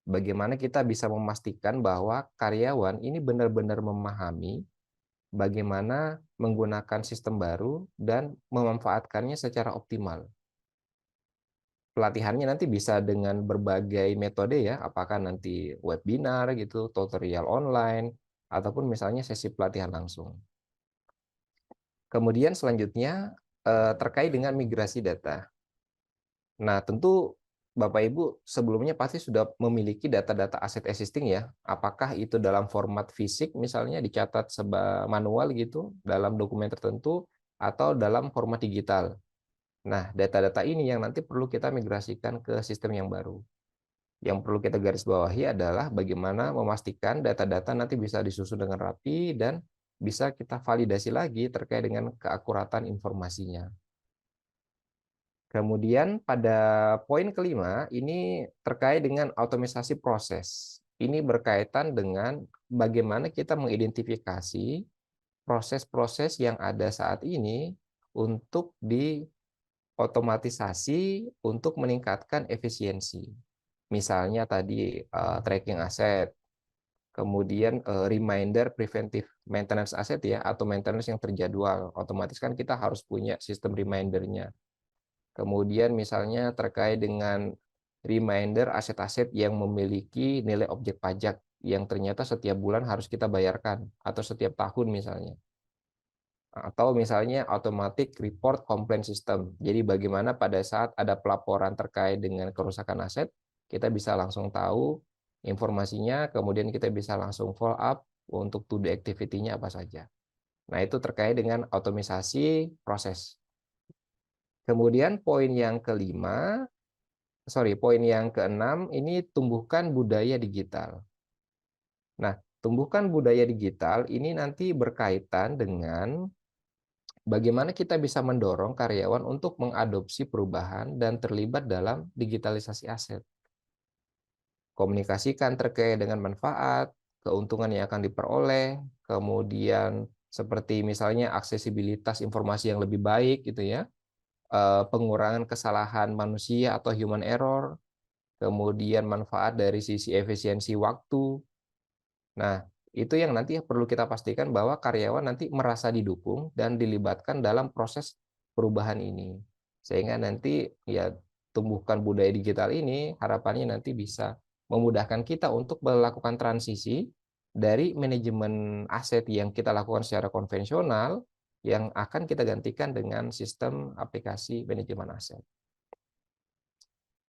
Bagaimana kita bisa memastikan bahwa karyawan ini benar-benar memahami bagaimana menggunakan sistem baru dan memanfaatkannya secara optimal. Pelatihannya nanti bisa dengan berbagai metode ya, apakah nanti webinar gitu, tutorial online, ataupun misalnya sesi pelatihan langsung. Kemudian selanjutnya terkait dengan migrasi data. Nah, tentu Bapak Ibu sebelumnya pasti sudah memiliki data-data aset existing ya. Apakah itu dalam format fisik misalnya dicatat manual gitu dalam dokumen tertentu atau dalam format digital. Nah, data-data ini yang nanti perlu kita migrasikan ke sistem yang baru. Yang perlu kita garis bawahi adalah bagaimana memastikan data-data nanti bisa disusun dengan rapi dan bisa kita validasi lagi terkait dengan keakuratan informasinya. Kemudian pada poin kelima, ini terkait dengan otomatisasi proses. Ini berkaitan dengan bagaimana kita mengidentifikasi proses-proses yang ada saat ini untuk diotomatisasi untuk meningkatkan efisiensi. Misalnya tadi tracking aset, kemudian reminder preventive maintenance aset ya, atau maintenance yang terjadwal. Otomatis kan kita harus punya sistem remindernya. Kemudian misalnya terkait dengan reminder aset-aset yang memiliki nilai objek pajak yang ternyata setiap bulan harus kita bayarkan atau setiap tahun misalnya. Atau misalnya automatic report complaint system. Jadi bagaimana pada saat ada pelaporan terkait dengan kerusakan aset, kita bisa langsung tahu informasinya, kemudian kita bisa langsung follow up untuk to do activity-nya apa saja. Nah, itu terkait dengan otomatisasi proses. Kemudian poin yang keenam ini tumbuhkan budaya digital. Nah, tumbuhkan budaya digital ini nanti berkaitan dengan bagaimana kita bisa mendorong karyawan untuk mengadopsi perubahan dan terlibat dalam digitalisasi aset. Komunikasikan terkait dengan manfaat, keuntungan yang akan diperoleh, kemudian seperti misalnya aksesibilitas informasi yang lebih baik gitu ya. Pengurangan kesalahan manusia atau human error, kemudian manfaat dari sisi efisiensi waktu. Nah, itu yang nanti perlu kita pastikan bahwa karyawan nanti merasa didukung dan dilibatkan dalam proses perubahan ini. Sehingga nanti ya tumbuhkan budaya digital ini harapannya nanti bisa memudahkan kita untuk melakukan transisi dari manajemen aset yang kita lakukan secara konvensional yang akan kita gantikan dengan sistem aplikasi manajemen aset.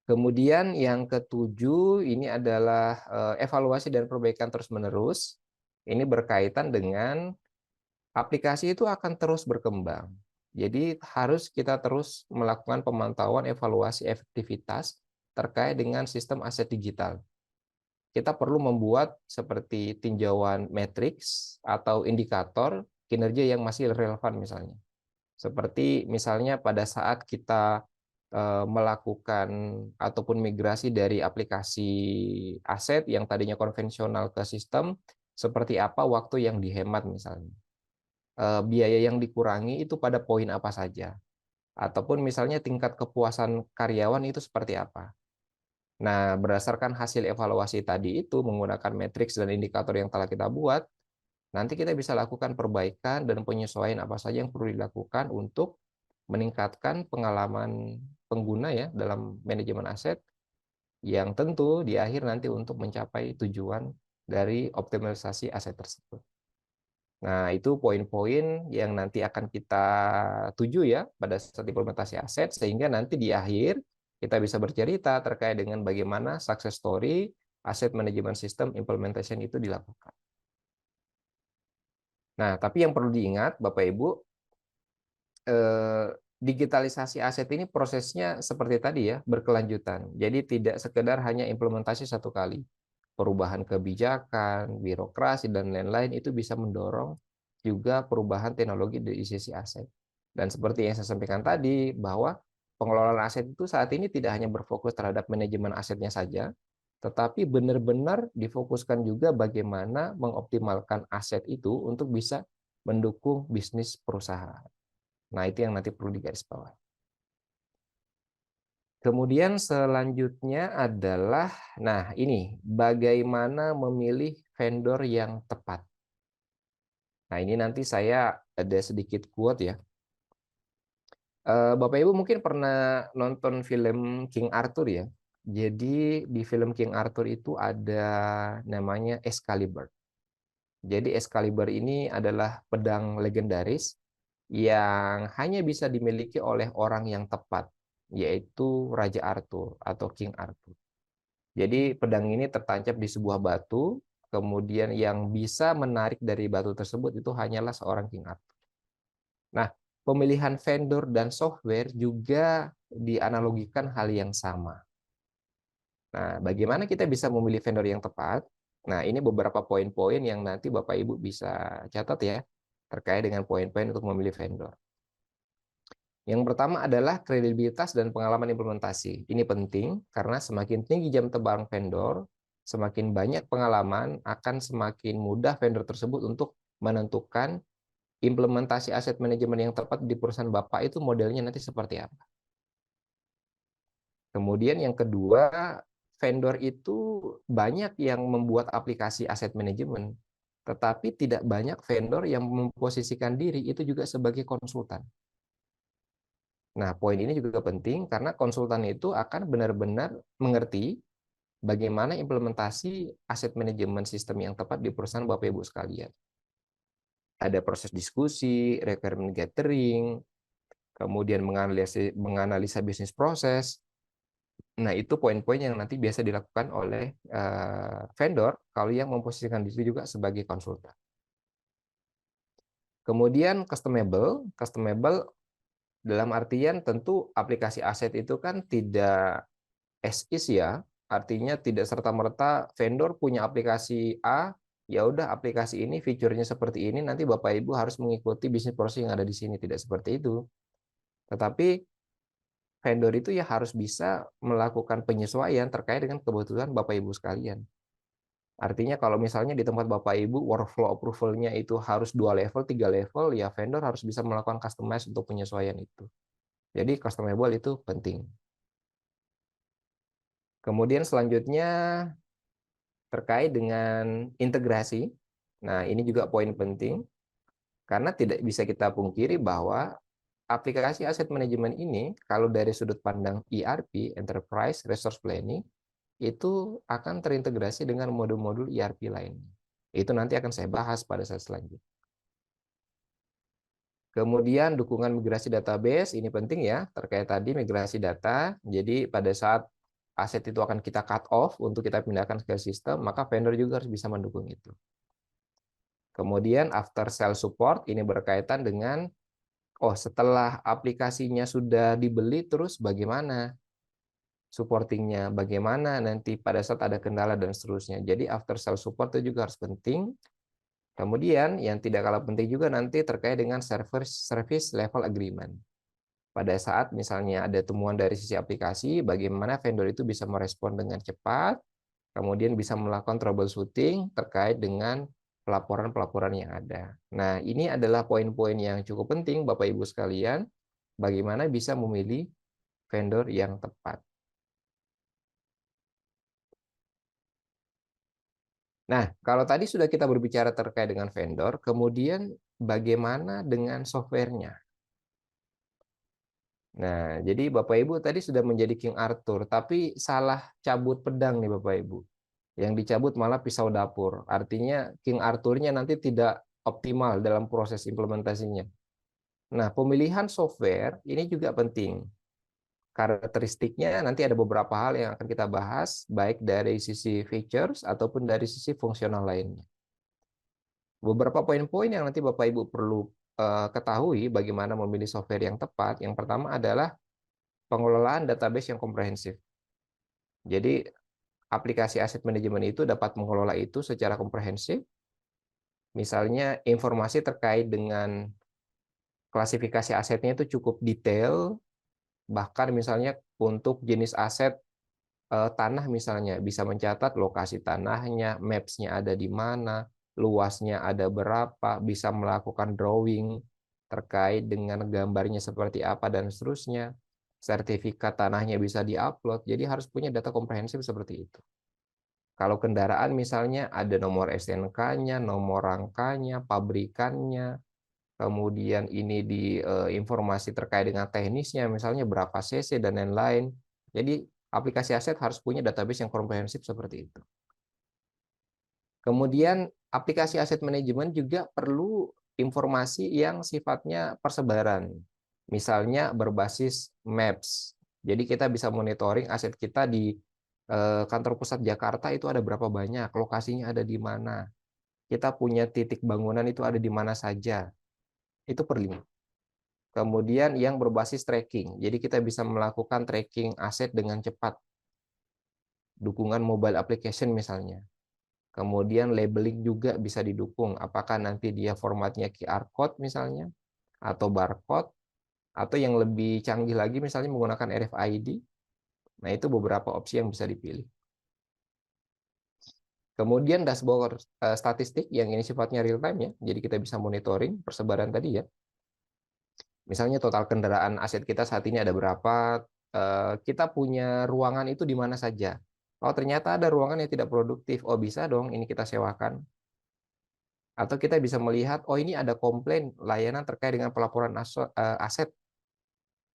Kemudian yang ketujuh ini adalah evaluasi dan perbaikan terus-menerus. Ini berkaitan dengan aplikasi itu akan terus berkembang. Jadi harus kita terus melakukan pemantauan evaluasi efektivitas terkait dengan sistem aset digital. Kita perlu membuat seperti tinjauan matriks atau indikator kinerja yang masih relevan misalnya. Seperti misalnya pada saat kita melakukan ataupun migrasi dari aplikasi aset yang tadinya konvensional ke sistem, seperti apa waktu yang dihemat misalnya. Biaya yang dikurangi itu pada poin apa saja. Ataupun misalnya tingkat kepuasan karyawan itu seperti apa. Nah, berdasarkan hasil evaluasi tadi itu menggunakan matriks dan indikator yang telah kita buat, nanti kita bisa lakukan perbaikan dan penyesuaian apa saja yang perlu dilakukan untuk meningkatkan pengalaman pengguna ya dalam manajemen aset yang tentu di akhir nanti untuk mencapai tujuan dari optimalisasi aset tersebut. Nah, itu poin-poin yang nanti akan kita tuju ya pada saat implementasi aset, sehingga nanti di akhir kita bisa bercerita terkait dengan bagaimana success story asset management system implementation itu dilakukan. Nah, tapi yang perlu diingat Bapak Ibu, digitalisasi aset ini prosesnya seperti tadi ya, berkelanjutan. Jadi tidak sekedar hanya implementasi satu kali. Perubahan kebijakan, birokrasi, dan lain-lain itu bisa mendorong juga perubahan teknologi di sisi aset. Dan seperti yang saya sampaikan tadi, bahwa pengelolaan aset itu saat ini tidak hanya berfokus terhadap manajemen asetnya saja, tetapi benar-benar difokuskan juga bagaimana mengoptimalkan aset itu untuk bisa mendukung bisnis perusahaan. Nah, itu yang nanti perlu digarisbawahi. Kemudian selanjutnya adalah, nah ini, bagaimana memilih vendor yang tepat. Nah, ini nanti saya ada sedikit quote ya. Bapak Ibu mungkin pernah nonton film King Arthur ya. Jadi di film King Arthur itu ada namanya Excalibur. Jadi Excalibur ini adalah pedang legendaris yang hanya bisa dimiliki oleh orang yang tepat, yaitu Raja Arthur atau King Arthur. Jadi pedang ini tertancap di sebuah batu, kemudian yang bisa menarik dari batu tersebut itu hanyalah seorang King Arthur. Nah, pemilihan vendor dan software juga dianalogikan hal yang sama. Nah, bagaimana kita bisa memilih vendor yang tepat? Nah, ini beberapa poin-poin yang nanti Bapak Ibu bisa catat ya, terkait dengan poin-poin untuk memilih vendor. Yang pertama adalah kredibilitas dan pengalaman implementasi. Ini penting karena semakin tinggi jam terbang vendor, semakin banyak pengalaman, akan semakin mudah vendor tersebut untuk menentukan implementasi aset manajemen yang tepat di perusahaan Bapak itu modelnya nanti seperti apa. Kemudian yang kedua, vendor itu banyak yang membuat aplikasi aset manajemen, tetapi tidak banyak vendor yang memposisikan diri itu juga sebagai konsultan. Nah, poin ini juga penting karena konsultan itu akan benar-benar mengerti bagaimana implementasi aset manajemen sistem yang tepat di perusahaan Bapak Ibu sekalian. Ada proses diskusi, requirement gathering, kemudian menganalisa bisnis proses. Nah, itu poin-poin yang nanti biasa dilakukan oleh vendor kalau yang memposisikan diri juga sebagai konsultan. Kemudian customable dalam artian tentu aplikasi aset itu kan tidak as is ya, artinya tidak serta-merta vendor punya aplikasi A, ya udah aplikasi ini fiturnya seperti ini, nanti Bapak Ibu harus mengikuti bisnis proses yang ada di sini, tidak seperti itu. Tetapi vendor itu ya harus bisa melakukan penyesuaian terkait dengan kebutuhan Bapak Ibu sekalian. Artinya kalau misalnya di tempat Bapak Ibu workflow approval-nya itu harus 2 level, 3 level, ya vendor harus bisa melakukan customize untuk penyesuaian itu. Jadi customable itu penting. Kemudian selanjutnya terkait dengan integrasi. Nah, ini juga poin penting karena tidak bisa kita pungkiri bahwa aplikasi aset manajemen ini kalau dari sudut pandang ERP, Enterprise Resource Planning, itu akan terintegrasi dengan modul-modul ERP lainnya. Itu nanti akan saya bahas pada saat selanjutnya. Kemudian dukungan migrasi database, ini penting ya, terkait tadi migrasi data. Jadi pada saat aset itu akan kita cut off untuk kita pindahkan ke sistem, maka vendor juga harus bisa mendukung itu. Kemudian after sale support, ini berkaitan dengan, setelah aplikasinya sudah dibeli, terus bagaimana supportingnya, bagaimana nanti pada saat ada kendala dan seterusnya. Jadi after sale support itu juga harus penting. Kemudian yang tidak kalah penting juga nanti terkait dengan service level agreement. Pada saat misalnya ada temuan dari sisi aplikasi, bagaimana vendor itu bisa merespon dengan cepat, kemudian bisa melakukan troubleshooting terkait dengan pelaporan-pelaporan yang ada. Nah, ini adalah poin-poin yang cukup penting Bapak Ibu sekalian, bagaimana bisa memilih vendor yang tepat. Nah, kalau tadi sudah kita berbicara terkait dengan vendor, kemudian bagaimana dengan softwarenya? Nah, jadi Bapak Ibu tadi sudah menjadi King Arthur, tapi salah cabut pedang nih Bapak Ibu. Yang dicabut malah pisau dapur. Artinya King Arthurnya nanti tidak optimal dalam proses implementasinya. Nah, pemilihan software ini juga penting. Karakteristiknya nanti ada beberapa hal yang akan kita bahas, baik dari sisi features ataupun dari sisi fungsional lainnya. Beberapa poin-poin yang nanti Bapak Ibu perlu ketahui bagaimana memilih software yang tepat. Yang pertama adalah pengelolaan database yang komprehensif. Jadi aplikasi aset manajemen itu dapat mengelola itu secara komprehensif. Misalnya informasi terkait dengan klasifikasi asetnya itu cukup detail, bahkan misalnya untuk jenis aset tanah misalnya bisa mencatat lokasi tanahnya, maps-nya ada di mana, luasnya ada berapa, bisa melakukan drawing terkait dengan gambarnya seperti apa dan seterusnya. Sertifikat tanahnya bisa diupload, jadi harus punya data komprehensif seperti itu. Kalau kendaraan misalnya ada nomor STNK-nya, nomor rangkanya, pabrikannya, kemudian ini di informasi terkait dengan teknisnya, misalnya berapa cc dan lain-lain. Jadi aplikasi aset harus punya database yang komprehensif seperti itu. Kemudian aplikasi aset manajemen juga perlu informasi yang sifatnya persebaran. Misalnya berbasis maps. Jadi kita bisa monitoring aset kita di kantor pusat Jakarta itu ada berapa banyak, lokasinya ada di mana. Kita punya titik bangunan itu ada di mana saja. Itu perlu. Kemudian yang berbasis tracking. Jadi kita bisa melakukan tracking aset dengan cepat. Dukungan mobile application misalnya. Kemudian labeling juga bisa didukung. Apakah nanti dia formatnya QR code misalnya, atau barcode, atau yang lebih canggih lagi misalnya menggunakan RFID. Nah, itu beberapa opsi yang bisa dipilih. Kemudian dashboard statistik yang ini sifatnya real time ya. Jadi kita bisa monitoring persebaran tadi ya. Misalnya total kendaraan aset kita saat ini ada berapa, kita punya ruangan itu di mana saja. Oh, ternyata ada ruangan yang tidak produktif. Oh, bisa dong ini kita sewakan. Atau kita bisa melihat, oh ini ada komplain layanan terkait dengan pelaporan aset.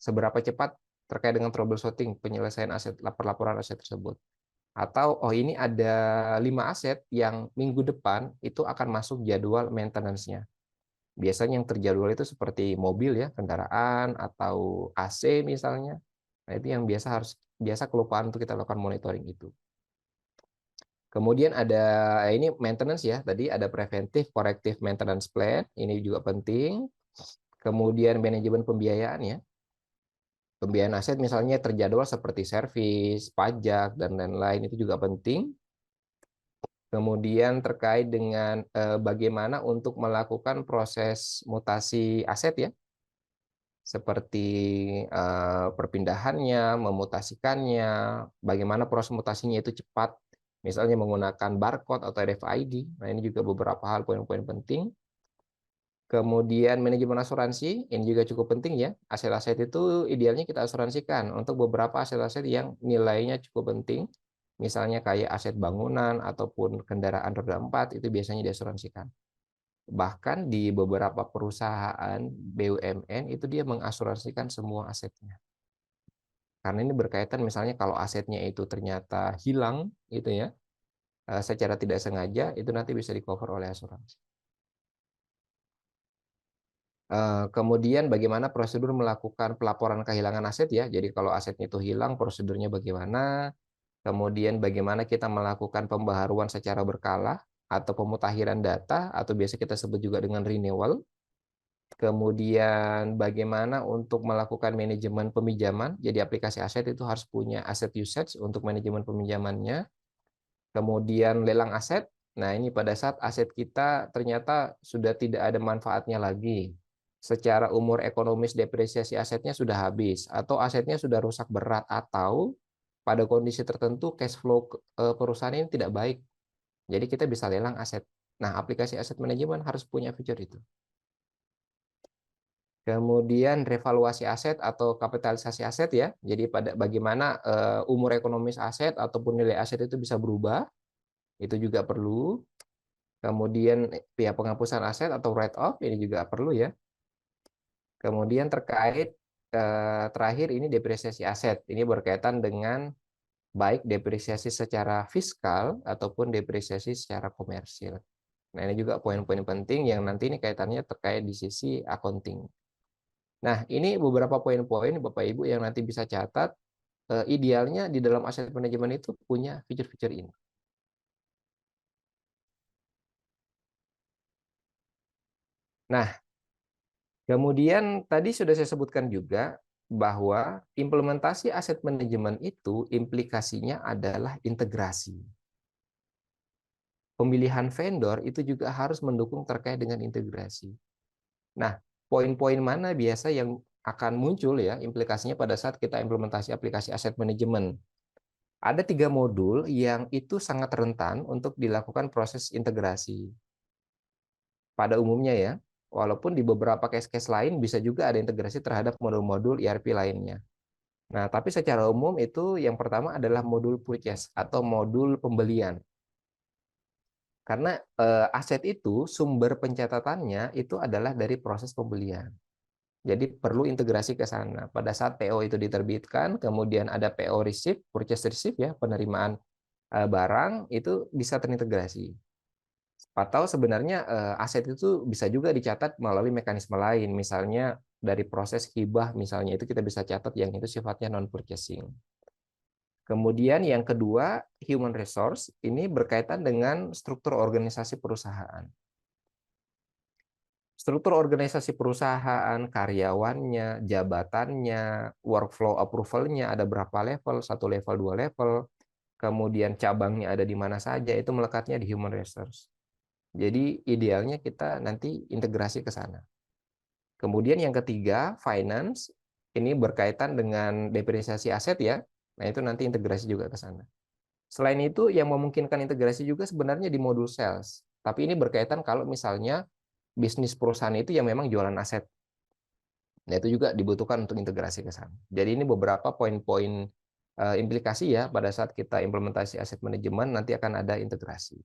Seberapa cepat terkait dengan troubleshooting penyelesaian aset, pelaporan aset tersebut. Atau, oh ini ada 5 aset yang minggu depan itu akan masuk jadwal maintenance-nya. Biasanya yang terjadwal itu seperti mobil ya, kendaraan, atau AC misalnya. Nah, itu yang biasa kelupaan untuk kita lakukan monitoring itu. Kemudian ada ini maintenance ya, tadi ada preventive corrective maintenance plan, ini juga penting. Kemudian manajemen pembiayaan ya. Pembiayaan aset misalnya terjadwal seperti servis, pajak dan lain-lain itu juga penting. Kemudian terkait dengan bagaimana untuk melakukan proses mutasi aset ya. Seperti perpindahannya, memutasikannya, bagaimana proses mutasinya itu cepat, misalnya menggunakan barcode atau RFID. Nah, ini juga beberapa hal poin-poin penting. Kemudian manajemen asuransi, ini juga cukup penting ya. Aset-aset itu idealnya kita asuransikan untuk beberapa aset-aset yang nilainya cukup penting. Misalnya kayak aset bangunan ataupun kendaraan roda 4 itu biasanya diasuransikan. Bahkan di beberapa perusahaan BUMN itu dia mengasuransikan semua asetnya. Karena ini berkaitan misalnya kalau asetnya itu ternyata hilang gitu ya, secara tidak sengaja itu nanti bisa di-cover oleh asuransi. Kemudian bagaimana prosedur melakukan pelaporan kehilangan aset ya. Jadi kalau asetnya itu hilang, prosedurnya bagaimana? Kemudian bagaimana kita melakukan pembaharuan secara berkala atau pemutakhiran data atau biasa kita sebut juga dengan renewal. Kemudian bagaimana untuk melakukan manajemen peminjaman. Jadi aplikasi aset itu harus punya aset usage untuk manajemen peminjamannya. Kemudian lelang aset. Nah, ini pada saat aset kita ternyata sudah tidak ada manfaatnya lagi. Secara umur ekonomis depresiasi asetnya sudah habis atau asetnya sudah rusak berat atau pada kondisi tertentu cash flow perusahaan ini tidak baik. Jadi kita bisa lelang aset. Nah, aplikasi aset manajemen harus punya fitur itu. Kemudian revaluasi aset atau kapitalisasi aset ya. Jadi bagaimana umur ekonomis aset ataupun nilai aset itu bisa berubah. Itu juga perlu. Kemudian pihak penghapusan aset atau write off ini juga perlu ya. Kemudian terkait terakhir ini depresiasi aset. Ini berkaitan dengan baik depresiasi secara fiskal ataupun depresiasi secara komersil. Nah, ini juga poin-poin penting yang nanti ini kaitannya terkait di sisi accounting. Nah, ini beberapa poin-poin Bapak Ibu yang nanti bisa catat, idealnya di dalam aset manajemen itu punya fitur-fitur ini. Nah, kemudian tadi sudah saya sebutkan juga bahwa implementasi aset manajemen itu implikasinya adalah integrasi. Pemilihan vendor itu juga harus mendukung terkait dengan integrasi. Nah, poin-poin mana biasa yang akan muncul ya implikasinya pada saat kita implementasi aplikasi aset manajemen? Ada 3 modul yang itu sangat rentan untuk dilakukan proses integrasi. Pada umumnya ya, walaupun di beberapa case-case lain bisa juga ada integrasi terhadap modul-modul ERP lainnya. Nah, tapi secara umum itu yang pertama adalah modul purchase atau modul pembelian. Karena aset itu sumber pencatatannya itu adalah dari proses pembelian. Jadi perlu integrasi ke sana. Pada saat PO itu diterbitkan, kemudian ada PO receipt, purchase receipt ya, penerimaan barang itu bisa terintegrasi. Atau sebenarnya aset itu bisa juga dicatat melalui mekanisme lain, misalnya dari proses hibah misalnya itu kita bisa catat yang itu sifatnya non purchasing. Kemudian yang kedua, human resource ini berkaitan dengan struktur organisasi perusahaan. Struktur organisasi perusahaan, karyawannya, jabatannya, workflow approval-nya ada berapa level, 1 level, 2 level, kemudian cabangnya ada di mana saja, itu melekatnya di human resource. Jadi idealnya kita nanti integrasi ke sana. Kemudian yang ketiga, finance, ini berkaitan dengan depresiasi aset ya, nah itu nanti integrasi juga ke sana. Selain itu, yang memungkinkan integrasi juga sebenarnya di modul sales. Tapi ini berkaitan kalau misalnya bisnis perusahaan itu yang memang jualan aset. Nah, itu juga dibutuhkan untuk integrasi ke sana. Jadi ini beberapa poin-poin implikasi ya pada saat kita implementasi aset manajemen nanti akan ada integrasi.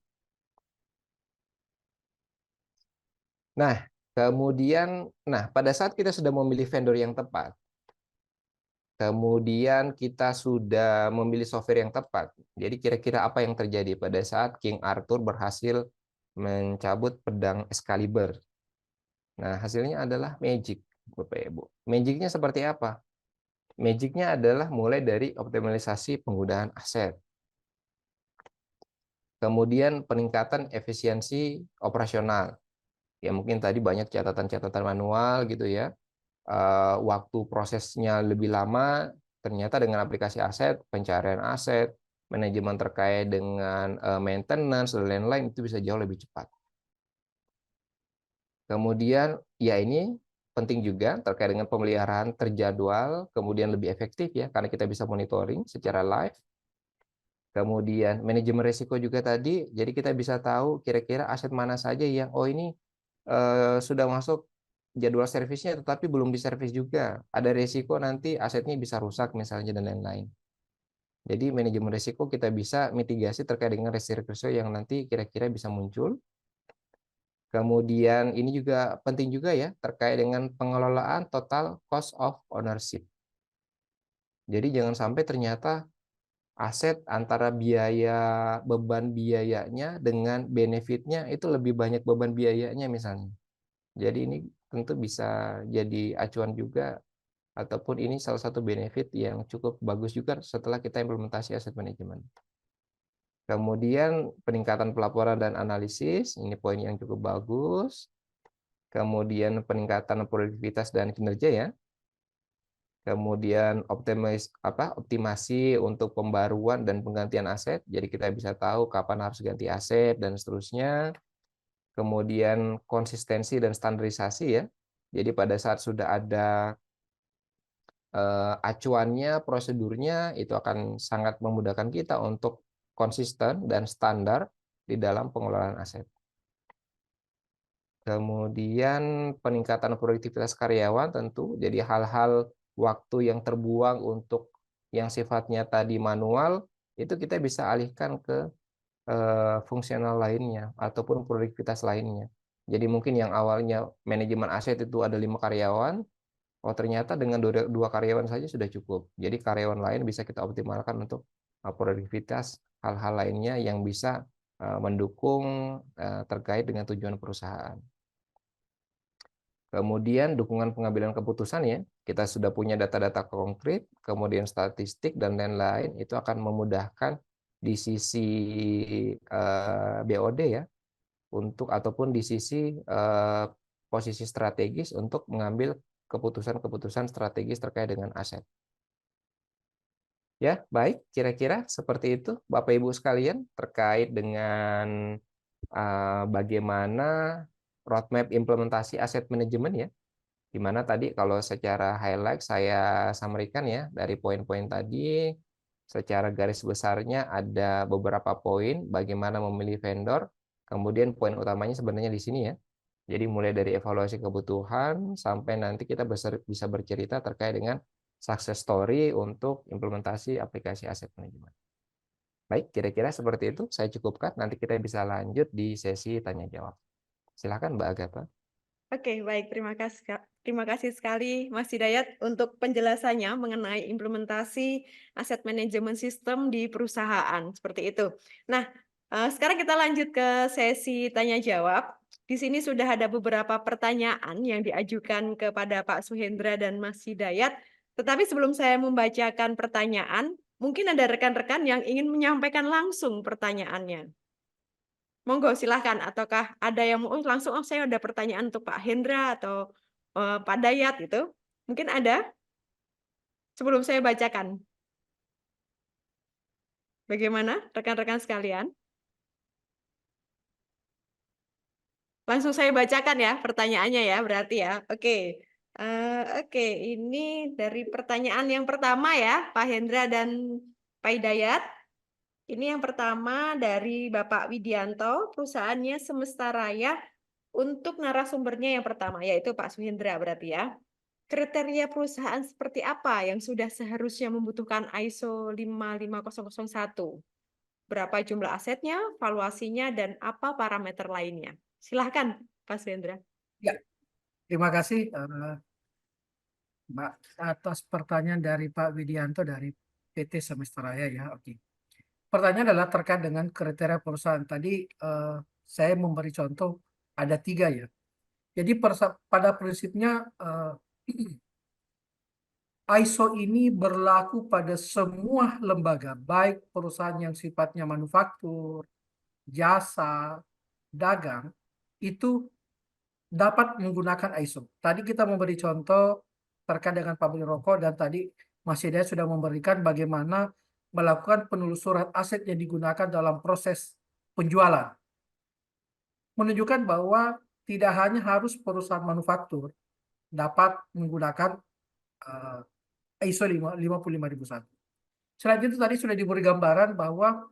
Nah, kemudian pada saat kita sudah memilih vendor yang tepat, kemudian kita sudah memilih software yang tepat. Jadi kira-kira apa yang terjadi pada saat King Arthur berhasil mencabut pedang Excalibur? Nah, hasilnya adalah magic, Bapak Ibu. Magicnya seperti apa? Magicnya adalah mulai dari optimalisasi penggunaan aset, kemudian peningkatan efisiensi operasional. Ya mungkin tadi banyak catatan-catatan manual gitu ya. Waktu prosesnya lebih lama, ternyata dengan aplikasi aset, pencarian aset, manajemen terkait dengan maintenance dan lain-lain itu bisa jauh lebih cepat. Kemudian ya ini penting juga terkait dengan pemeliharaan terjadwal, kemudian lebih efektif ya karena kita bisa monitoring secara live. Kemudian manajemen risiko juga tadi, jadi kita bisa tahu kira-kira aset mana saja yang ini sudah masuk jadwal servisnya tetapi belum diservis juga. Ada risiko nanti asetnya bisa rusak misalnya dan lain-lain. Jadi manajemen risiko kita bisa mitigasi terkait dengan risiko yang nanti kira-kira bisa muncul. Kemudian ini juga penting juga ya terkait dengan pengelolaan total cost of ownership. Jadi jangan sampai ternyata aset antara beban biayanya dengan benefitnya itu lebih banyak beban biayanya misalnya. Jadi ini tentu bisa jadi acuan juga ataupun ini salah satu benefit yang cukup bagus juga setelah kita implementasi aset manajemen. Kemudian peningkatan pelaporan dan analisis, ini poin yang cukup bagus. Kemudian peningkatan produktivitas dan kinerja ya. Kemudian optimasi untuk pembaruan dan penggantian aset. Jadi kita bisa tahu kapan harus ganti aset dan seterusnya. Kemudian konsistensi dan standarisasi ya. Jadi pada saat sudah ada acuannya, prosedurnya itu akan sangat memudahkan kita untuk konsisten dan standar di dalam pengelolaan aset. Kemudian peningkatan produktivitas karyawan tentu, jadi hal-hal waktu yang terbuang untuk yang sifatnya tadi manual, itu kita bisa alihkan ke fungsional lainnya ataupun produktivitas lainnya. Jadi mungkin yang awalnya manajemen aset itu ada 5 karyawan, ternyata dengan 2 karyawan saja sudah cukup. Jadi karyawan lain bisa kita optimalkan untuk produktivitas hal-hal lainnya yang bisa mendukung terkait dengan tujuan perusahaan. Kemudian dukungan pengambilan keputusan ya, kita sudah punya data-data konkret, kemudian statistik dan lain-lain, itu akan memudahkan di sisi BOD ya, untuk ataupun di sisi posisi strategis untuk mengambil keputusan-keputusan strategis terkait dengan aset. Ya, baik, kira-kira seperti itu Bapak Ibu sekalian terkait dengan bagaimana roadmap implementasi aset manajemen ya. Di mana tadi kalau secara highlight saya sampaikan ya, dari poin-poin tadi secara garis besarnya ada beberapa poin bagaimana memilih vendor, kemudian poin utamanya sebenarnya di sini ya. Jadi mulai dari evaluasi kebutuhan sampai nanti kita bisa bercerita terkait dengan success story untuk implementasi aplikasi aset manajemen. Baik, kira-kira seperti itu saya cukupkan, nanti kita bisa lanjut di sesi tanya jawab. Silakan Mbak Agatha. Oke, baik. Terima kasih sekali Mas Hidayat untuk penjelasannya mengenai implementasi aset manajemen sistem di perusahaan. Seperti itu. Nah, sekarang kita lanjut ke sesi tanya jawab. Di sini sudah ada beberapa pertanyaan yang diajukan kepada Pak Suhendra dan Mas Hidayat. Tetapi sebelum saya membacakan pertanyaan, mungkin ada rekan-rekan yang ingin menyampaikan langsung pertanyaannya. Monggo silahkan, ataukah ada yang mau langsung, saya ada pertanyaan untuk Pak Hendra atau Pak Dayat gitu. Mungkin ada? Sebelum saya bacakan. Bagaimana rekan-rekan sekalian? Langsung saya bacakan ya pertanyaannya ya, berarti ya. Oke. Oke, ini dari pertanyaan yang pertama ya, Pak Hendra dan Pak Hidayat. Ini yang pertama dari Bapak Widianto, perusahaannya Semesta Raya. Untuk narasumbernya yang pertama, yaitu Pak Suhendra berarti ya. Kriteria perusahaan seperti apa yang sudah seharusnya membutuhkan ISO 55001? Berapa jumlah asetnya, valuasinya, dan apa parameter lainnya? Silahkan, Pak Suhendra. Ya, terima kasih Mbak atas pertanyaan dari Pak Widianto dari PT Semesta Raya ya. Oke. Pertanyaan adalah terkait dengan kriteria perusahaan. Tadi saya memberi contoh ada 3 ya. Jadi pada prinsipnya ISO ini berlaku pada semua lembaga, baik perusahaan yang sifatnya manufaktur, jasa, dagang, itu dapat menggunakan ISO. Tadi kita memberi contoh terkait dengan pabrik rokok dan tadi Mas Hidayat sudah memberikan bagaimana melakukan penelusuran aset yang digunakan dalam proses penjualan. Menunjukkan bahwa tidak hanya harus perusahaan manufaktur dapat menggunakan ISO 55001. Selain itu tadi sudah diberi gambaran bahwa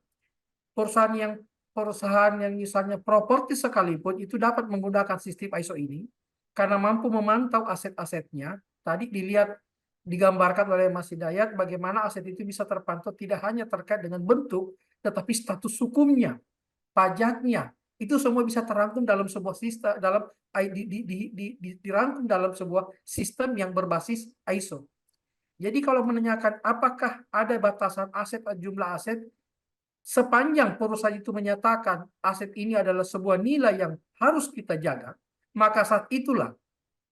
perusahaan yang misalnya properti sekalipun itu dapat menggunakan sistem ISO ini karena mampu memantau aset-asetnya. Tadi digambarkan oleh Mas Hidayat bagaimana aset itu bisa terpantau tidak hanya terkait dengan bentuk, tetapi status hukumnya, pajaknya, itu semua bisa terangkum dalam sebuah sistem, dirangkum dalam sebuah sistem yang berbasis ISO. Jadi kalau menanyakan apakah ada batasan aset atau jumlah aset, sepanjang perusahaan itu menyatakan aset ini adalah sebuah nilai yang harus kita jaga, maka saat itulah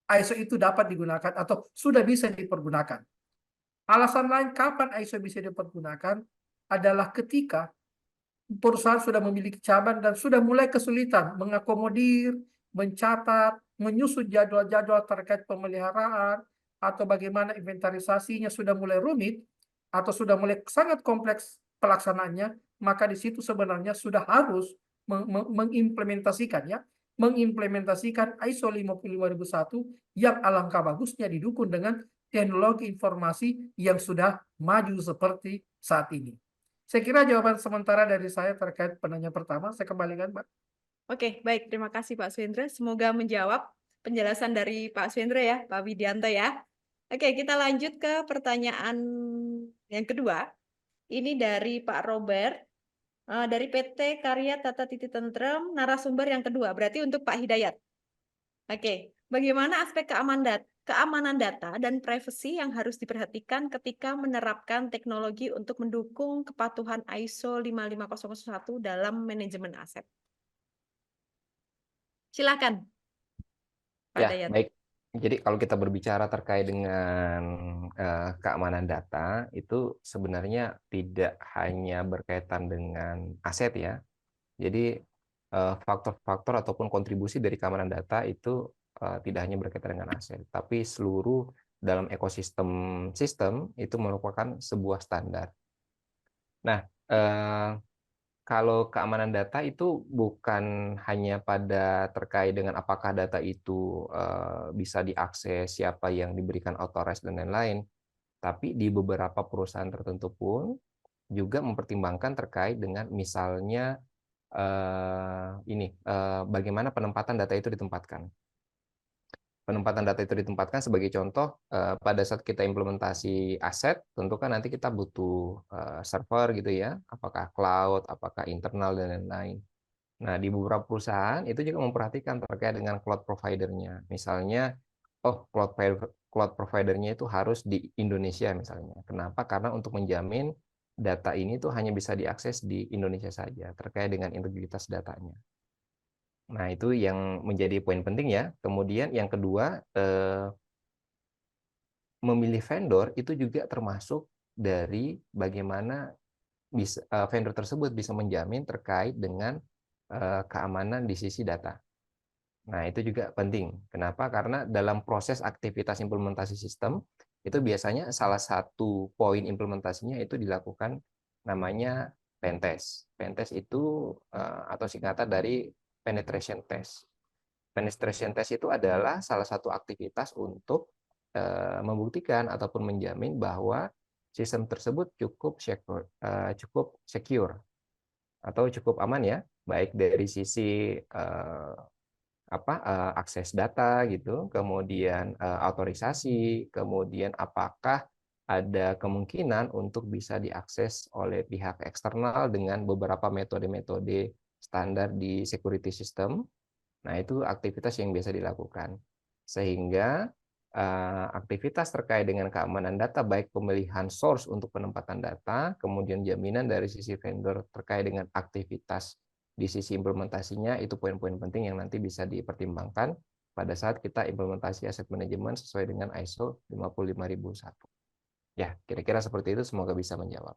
ISO itu dapat digunakan atau sudah bisa dipergunakan. Alasan lain kapan ISO bisa dipergunakan adalah ketika perusahaan sudah memiliki cabang dan sudah mulai kesulitan mengakomodir, mencatat, menyusun jadwal-jadwal terkait pemeliharaan, atau bagaimana inventarisasinya sudah mulai rumit, atau sudah mulai sangat kompleks pelaksanaannya, maka di situ sebenarnya sudah harus mengimplementasikan ISO 55001 yang alangkah bagusnya didukung dengan teknologi informasi yang sudah maju seperti saat ini. Saya kira jawaban sementara dari saya terkait penanya pertama. Saya kembalikan, Mbak. Oke, baik. Terima kasih Pak Suhendra. Semoga menjawab penjelasan dari Pak Suhendra ya, Pak Widianto ya. Oke, kita lanjut ke pertanyaan yang kedua. Ini dari Pak Robert, dari PT Karya Tata Titi Tentrem, narasumber yang kedua. Berarti untuk Pak Hidayat. Oke, bagaimana aspek keamanan data dan privasi yang harus diperhatikan ketika menerapkan teknologi untuk mendukung kepatuhan ISO 55001 dalam manajemen aset. Silakan, Pak Ya, Dayat. baik. Jadi kalau kita berbicara terkait dengan keamanan data, itu sebenarnya tidak hanya berkaitan dengan aset ya. Jadi faktor-faktor ataupun kontribusi dari keamanan data itu tidak hanya berkaitan dengan aset, tapi seluruh dalam ekosistem sistem itu merupakan sebuah standar. Nah, kalau keamanan data itu bukan hanya pada terkait dengan apakah data itu bisa diakses, siapa yang diberikan authorized dan lain-lain, tapi di beberapa perusahaan tertentu pun juga mempertimbangkan terkait dengan misalnya bagaimana penempatan data itu ditempatkan. Penempatan data itu ditempatkan sebagai contoh pada saat kita implementasi aset, tentu kan nanti kita butuh server gitu ya, apakah cloud, apakah internal dan lain-lain. Nah, di beberapa perusahaan itu juga memperhatikan terkait dengan cloud provider-nya. Misalnya, cloud provider-nya itu harus di Indonesia misalnya. Kenapa? Karena untuk menjamin data ini tuh hanya bisa diakses di Indonesia saja terkait dengan integritas datanya. Nah, itu yang menjadi poin penting ya. Kemudian yang kedua, memilih vendor itu juga termasuk dari bagaimana vendor tersebut bisa menjamin terkait dengan keamanan di sisi data. Nah, itu juga penting. Kenapa? Karena dalam proses aktivitas implementasi sistem, itu biasanya salah satu poin implementasinya itu dilakukan namanya pentest. Pentest itu atau singkatan dari penetration test. Penetration test itu adalah salah satu aktivitas untuk membuktikan ataupun menjamin bahwa sistem tersebut cukup secure atau cukup aman ya, baik dari sisi akses data gitu, kemudian autorisasi, kemudian apakah ada kemungkinan untuk bisa diakses oleh pihak eksternal dengan beberapa metode-metode standar di security system. Nah, itu aktivitas yang biasa dilakukan. Sehingga aktivitas terkait dengan keamanan data, baik pemilihan source untuk penempatan data, kemudian jaminan dari sisi vendor terkait dengan aktivitas di sisi implementasinya, itu poin-poin penting yang nanti bisa dipertimbangkan pada saat kita implementasi aset manajemen sesuai dengan ISO 55001. Ya, kira-kira seperti itu, semoga bisa menjawab.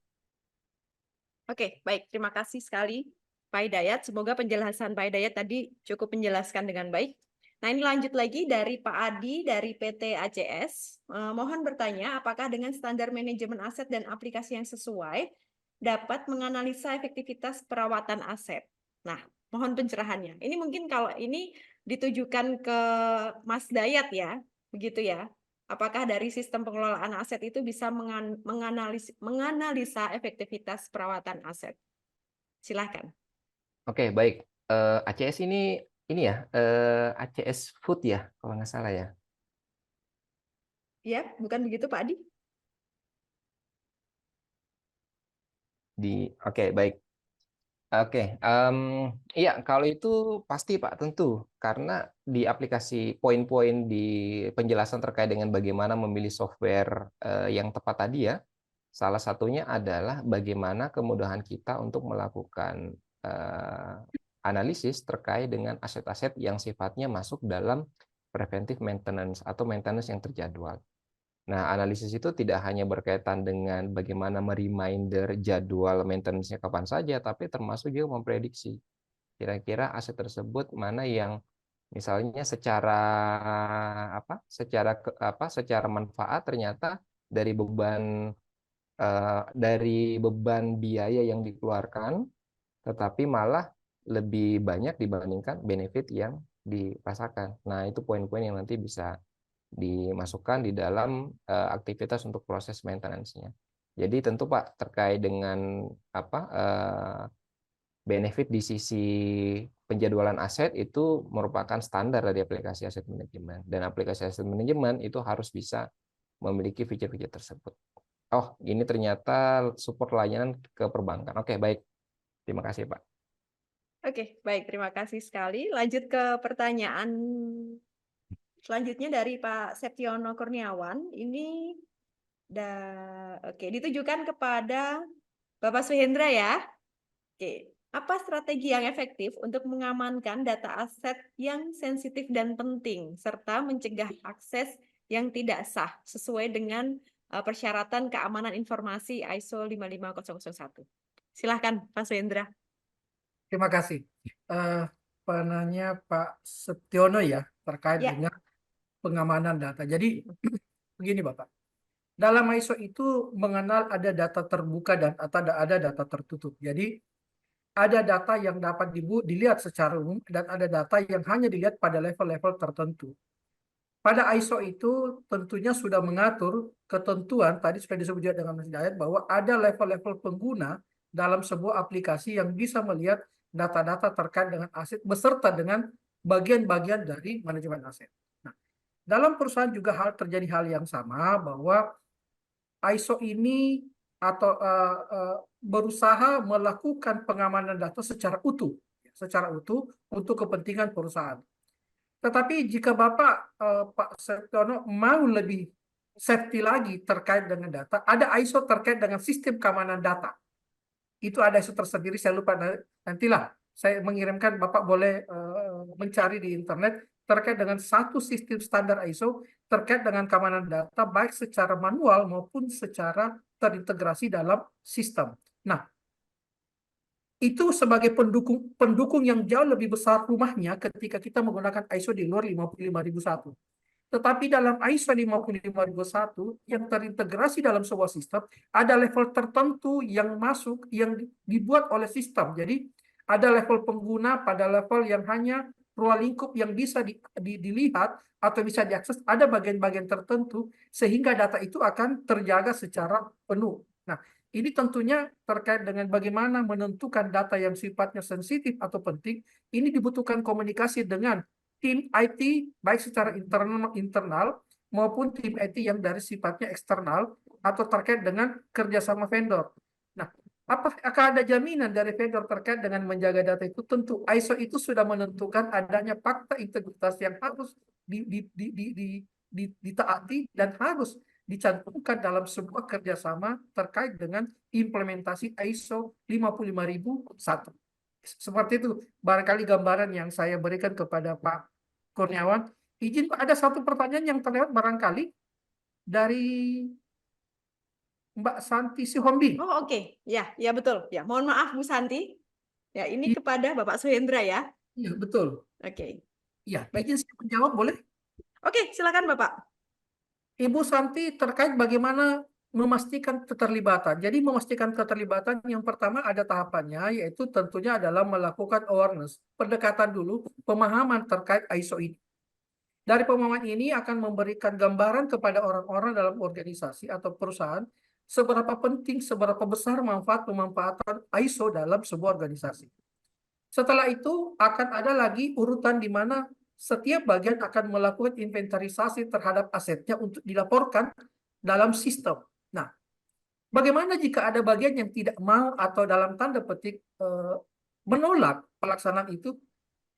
Oke, baik. Terima kasih sekali, Pak Hidayat. Semoga penjelasan Pak Hidayat tadi cukup menjelaskan dengan baik. Nah, ini lanjut lagi dari Pak Adi dari PT ACS. Mohon bertanya, apakah dengan standar manajemen aset dan aplikasi yang sesuai dapat menganalisa efektivitas perawatan aset? Nah, mohon pencerahannya. Ini mungkin kalau ini ditujukan ke Mas Dayat ya, begitu ya. Apakah dari sistem pengelolaan aset itu bisa menganalisa efektivitas perawatan aset? Silahkan. Oke, baik. ACS ini ya, ACS Food ya, kalau nggak salah ya. Ya, bukan begitu Pak Adi? Oke, baik. Oke, iya kalau itu pasti Pak, tentu. Karena di aplikasi poin-poin di penjelasan terkait dengan bagaimana memilih software yang tepat tadi ya, salah satunya adalah bagaimana kemudahan kita untuk melakukan analisis terkait dengan aset-aset yang sifatnya masuk dalam preventive maintenance atau maintenance yang terjadwal. Nah, analisis itu tidak hanya berkaitan dengan bagaimana mereminder jadwal maintenance-nya kapan saja, tapi termasuk juga memprediksi kira-kira aset tersebut mana yang misalnya secara manfaat ternyata dari beban biaya yang dikeluarkan, tetapi malah lebih banyak dibandingkan benefit yang dirasakan. Nah, itu poin-poin yang nanti bisa dimasukkan di dalam aktivitas untuk proses maintenance-nya. Jadi tentu Pak terkait dengan benefit di sisi penjadwalan aset itu merupakan standar dari aplikasi aset manajemen, dan aplikasi aset manajemen itu harus bisa memiliki fitur-fitur tersebut. Oh, ini ternyata support layanan ke perbankan. Oke, baik. Terima kasih Pak. Oke, baik. Terima kasih sekali. Lanjut ke pertanyaan Selanjutnya dari Pak Septiono Kurniawan, ini oke, ditujukan kepada Bapak Suhendra ya. Oke, apa strategi yang efektif untuk mengamankan data aset yang sensitif dan penting, serta mencegah akses yang tidak sah sesuai dengan persyaratan keamanan informasi ISO 55001? Silahkan, Pak Suhendra. Terima kasih. Penanya Pak Setiono ya, terkait Ya. dengan pengamanan data. Jadi begini Bapak, dalam ISO itu mengenal ada data terbuka dan ada data tertutup. Jadi ada data yang dapat dilihat secara umum dan ada data yang hanya dilihat pada level-level tertentu. Pada ISO itu tentunya sudah mengatur ketentuan, tadi sudah disebut juga dengan Mas Hidayat, bahwa ada level-level pengguna dalam sebuah aplikasi yang bisa melihat data-data terkait dengan aset beserta dengan bagian-bagian dari manajemen aset. Nah, dalam perusahaan juga terjadi hal yang sama, bahwa ISO ini berusaha melakukan pengamanan data secara utuh untuk kepentingan perusahaan. Tetapi jika Pak Septiono mau lebih safety lagi terkait dengan data, ada ISO terkait dengan sistem keamanan data. Itu ada ISO tersendiri, saya lupa, nantilah saya mengirimkan, Bapak boleh mencari di internet terkait dengan satu sistem standar ISO terkait dengan keamanan data, baik secara manual maupun secara terintegrasi dalam sistem. Nah, itu sebagai pendukung yang jauh lebih besar rumahnya ketika kita menggunakan ISO di luar 55001. Tetapi dalam ISO 55001 yang terintegrasi dalam sebuah sistem, ada level tertentu yang masuk, yang dibuat oleh sistem. Jadi ada level pengguna pada level yang hanya ruang lingkup yang bisa dilihat atau bisa diakses, ada bagian-bagian tertentu sehingga data itu akan terjaga secara penuh. Nah, ini tentunya terkait dengan bagaimana menentukan data yang sifatnya sensitif atau penting. Ini dibutuhkan komunikasi dengan tim IT baik secara internal maupun tim IT yang dari sifatnya eksternal atau terkait dengan kerjasama vendor. Nah, apakah ada jaminan dari vendor terkait dengan menjaga data itu? Tentu ISO itu sudah menentukan adanya fakta integritas yang harus ditaati dan harus dicantumkan dalam sebuah kerjasama terkait dengan implementasi ISO 55001. Seperti itu barangkali gambaran yang saya berikan kepada Pak Kurniawan. Izin Pak, ada satu pertanyaan yang terlewat barangkali dari Mbak Santi Sihombing. Oh, oke. Ya, ya betul. Ya, mohon maaf Bu Santi. Ya, ini kepada Bapak Suhendra ya. Iya, betul. Oke. Iya, izin saya menjawab boleh? Oke, silakan Bapak. Ibu Santi terkait bagaimana memastikan keterlibatan. Jadi memastikan keterlibatan yang pertama ada tahapannya, yaitu tentunya adalah melakukan awareness, pendekatan dulu, pemahaman terkait ISO ini. Dari pemahaman ini akan memberikan gambaran kepada orang-orang dalam organisasi atau perusahaan seberapa penting, seberapa besar pemanfaatan ISO dalam sebuah organisasi. Setelah itu akan ada lagi urutan di mana setiap bagian akan melakukan inventarisasi terhadap asetnya untuk dilaporkan dalam sistem. Nah, bagaimana jika ada bagian yang tidak mau atau dalam tanda petik menolak pelaksanaan itu?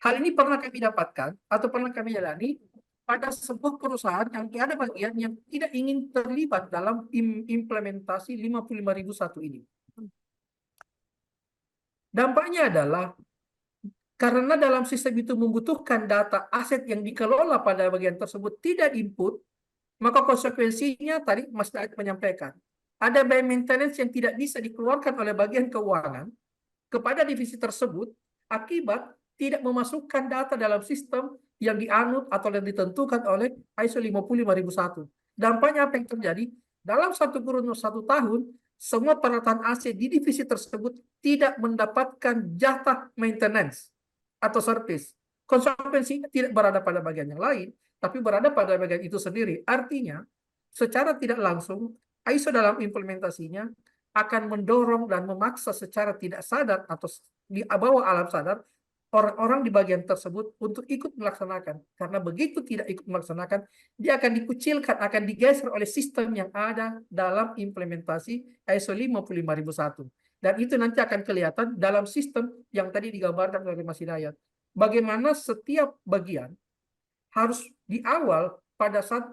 Hal ini pernah kami dapatkan atau pernah kami jalani pada sebuah perusahaan yang ada bagian yang tidak ingin terlibat dalam implementasi 55001 ini. Dampaknya adalah karena dalam sistem itu membutuhkan data aset yang dikelola pada bagian tersebut tidak input, maka konsekuensinya tadi Mas Daud menyampaikan, ada biaya maintenance yang tidak bisa dikeluarkan oleh bagian keuangan kepada divisi tersebut akibat tidak memasukkan data dalam sistem yang dianut atau yang ditentukan oleh ISO 55001. Dampaknya apa yang terjadi? Dalam kurun satu tahun, semua peralatan AC di divisi tersebut tidak mendapatkan jatah maintenance atau service. Konsekuensinya tidak berada pada bagian yang lain, tapi berada pada bagian itu sendiri. Artinya, secara tidak langsung, ISO dalam implementasinya akan mendorong dan memaksa secara tidak sadar atau di bawah alam sadar orang-orang di bagian tersebut untuk ikut melaksanakan. Karena begitu tidak ikut melaksanakan, dia akan dikucilkan, akan digeser oleh sistem yang ada dalam implementasi ISO 55001. Dan itu nanti akan kelihatan dalam sistem yang tadi digambarkan oleh Mas Hidayat. Bagaimana setiap bagian harus di awal pada saat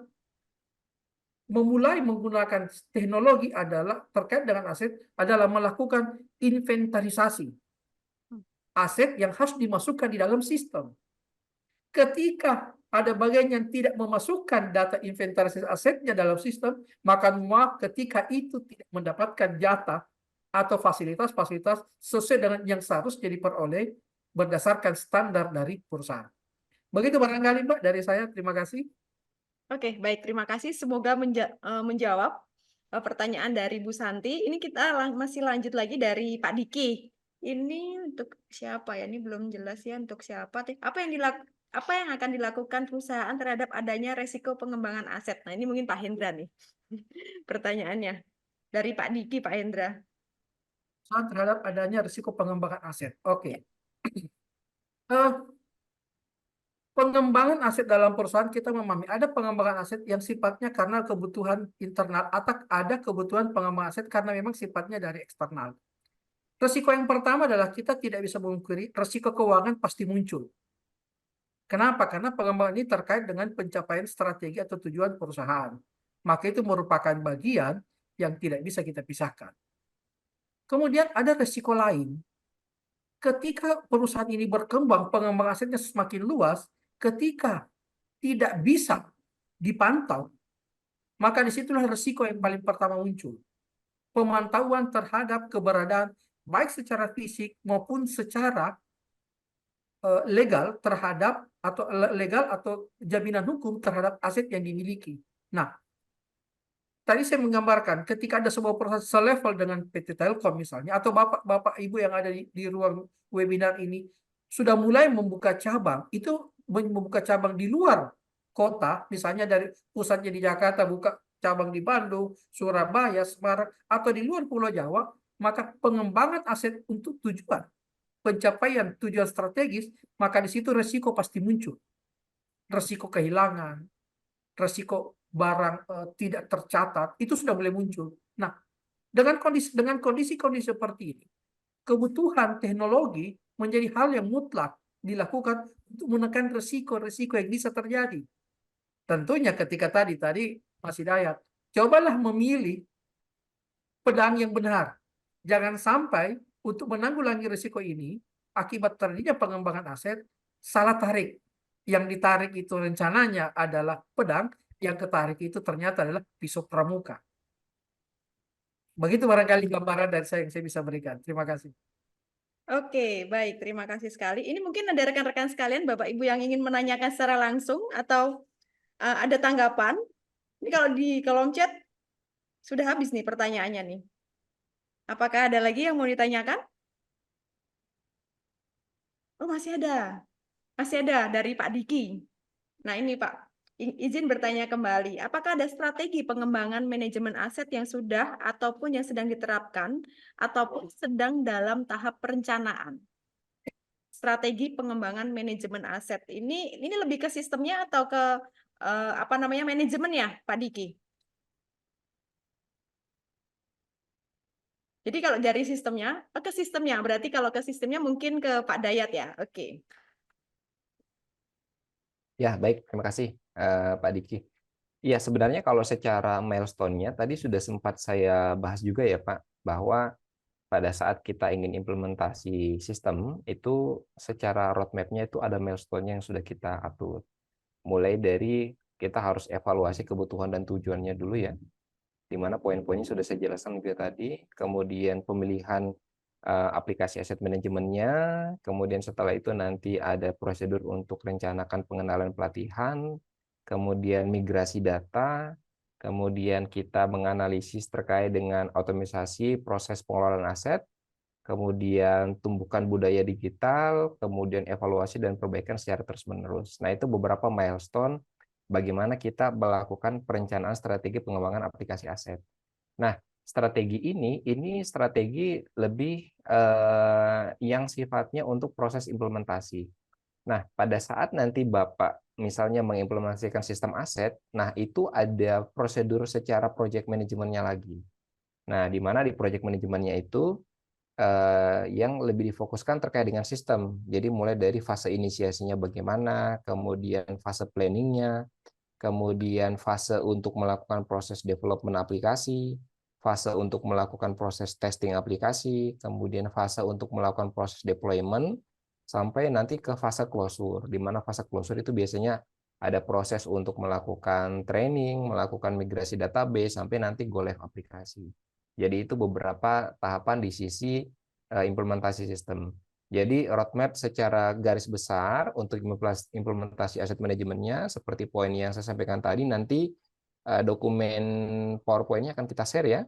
memulai menggunakan teknologi adalah terkait dengan aset adalah melakukan inventarisasi aset yang harus dimasukkan di dalam sistem. Ketika ada bagian yang tidak memasukkan data inventarisasi asetnya dalam sistem, maka ketika itu tidak mendapatkan jatah atau fasilitas-fasilitas sesuai dengan yang seharusnya diperoleh berdasarkan standar dari perusahaan. Begitu barangkali Mbak dari saya. Terima kasih. Oke, baik. Terima kasih. Semoga menjawab pertanyaan dari Bu Santi. Ini kita masih lanjut lagi dari Pak Diki. Ini untuk siapa ya? Ini belum jelas ya untuk siapa. Apa yang akan dilakukan perusahaan terhadap adanya resiko pengembangan aset? Nah, ini mungkin Pak Hendra nih. Pertanyaannya dari Pak Diki, Pak Hendra. Terhadap adanya risiko pengembangan aset. Oke. Pengembangan aset dalam perusahaan kita memahami ada pengembangan aset yang sifatnya karena kebutuhan internal atau ada kebutuhan pengembangan aset karena memang sifatnya dari eksternal. Risiko yang pertama adalah kita tidak bisa memungkiri risiko keuangan pasti muncul. Kenapa? Karena pengembangan ini terkait dengan pencapaian strategi atau tujuan perusahaan. Maka itu merupakan bagian yang tidak bisa kita pisahkan. Kemudian ada risiko lain. Ketika perusahaan ini berkembang, pengembangan asetnya semakin luas, ketika tidak bisa dipantau, maka disitulah risiko yang paling pertama muncul. Pemantauan terhadap keberadaan baik secara fisik maupun secara legal atau jaminan hukum terhadap aset yang dimiliki. Nah, tadi saya menggambarkan ketika ada sebuah perusahaan selevel dengan PT Telkom misalnya, atau bapak ibu yang ada di ruang webinar ini sudah mulai membuka cabang, itu membuka cabang di luar kota, misalnya dari pusatnya di Jakarta buka cabang di Bandung, Surabaya, Semarang, atau di luar Pulau Jawa, maka pengembangan aset untuk tujuan pencapaian tujuan strategis, maka di situ resiko pasti muncul. Resiko kehilangan, resiko barang tidak tercatat, itu sudah mulai muncul. Nah, dengan kondisi-kondisi seperti ini, kebutuhan teknologi menjadi hal yang mutlak dilakukan untuk menekan resiko-resiko yang bisa terjadi. Tentunya ketika tadi Mas Hidayat, cobalah memilih pedang yang benar. Jangan sampai untuk menanggulangi risiko ini, akibat terjadinya pengembangan aset, salah tarik. Yang ditarik itu rencananya adalah pedang, yang ketarik itu ternyata adalah pisau pramuka. Begitu barangkali gambaran dari saya yang saya bisa berikan. Terima kasih. Oke, baik. Terima kasih sekali. Ini mungkin ada rekan-rekan sekalian, Bapak Ibu yang ingin menanyakan secara langsung atau ada tanggapan. Ini kalau di kolom chat sudah habis nih pertanyaannya nih. Apakah ada lagi yang mau ditanyakan? Oh, masih ada. Masih ada dari Pak Diki. Nah, ini Pak, izin bertanya kembali. Apakah ada strategi pengembangan manajemen aset yang sudah ataupun yang sedang diterapkan ataupun sedang dalam tahap perencanaan? Strategi pengembangan manajemen aset ini lebih ke sistemnya atau ke manajemennya, Pak Diki? Jadi kalau dari sistemnya, ke sistemnya. Berarti kalau ke sistemnya mungkin ke Pak Dayat ya. Oke. Ya, baik. Terima kasih, Pak Diki. Iya, sebenarnya kalau secara milestone-nya tadi sudah sempat saya bahas juga ya, Pak, bahwa pada saat kita ingin implementasi sistem, itu secara roadmap-nya itu ada milestone-nya yang sudah kita atur. Mulai dari kita harus evaluasi kebutuhan dan tujuannya dulu ya, di mana poin-poinnya sudah saya jelaskan juga tadi, kemudian pemilihan aplikasi aset manajemennya, kemudian setelah itu nanti ada prosedur untuk rencanakan pengenalan pelatihan, kemudian migrasi data, kemudian kita menganalisis terkait dengan otomatisasi proses pengelolaan aset, kemudian tumbuhkan budaya digital, kemudian evaluasi dan perbaikan secara terus-menerus. Nah, itu beberapa milestone bagaimana kita melakukan perencanaan strategi pengembangan aplikasi aset. Nah, strategi ini strategi lebih yang sifatnya untuk proses implementasi. Nah, pada saat nanti Bapak misalnya mengimplementasikan sistem aset, nah itu ada prosedur secara project manajemennya lagi. Nah, di mana di project manajemennya itu yang lebih difokuskan terkait dengan sistem. Jadi mulai dari fase inisiasinya bagaimana, kemudian fase planningnya, kemudian fase untuk melakukan proses development aplikasi, fase untuk melakukan proses testing aplikasi, kemudian fase untuk melakukan proses deployment, sampai nanti ke fase closure, di mana fase closure itu biasanya ada proses untuk melakukan training, melakukan migrasi database, sampai nanti go live aplikasi. Jadi itu beberapa tahapan di sisi implementasi sistem. Jadi roadmap secara garis besar untuk implementasi aset manajemennya seperti poin yang saya sampaikan tadi, nanti dokumen PowerPoint-nya akan kita share ya.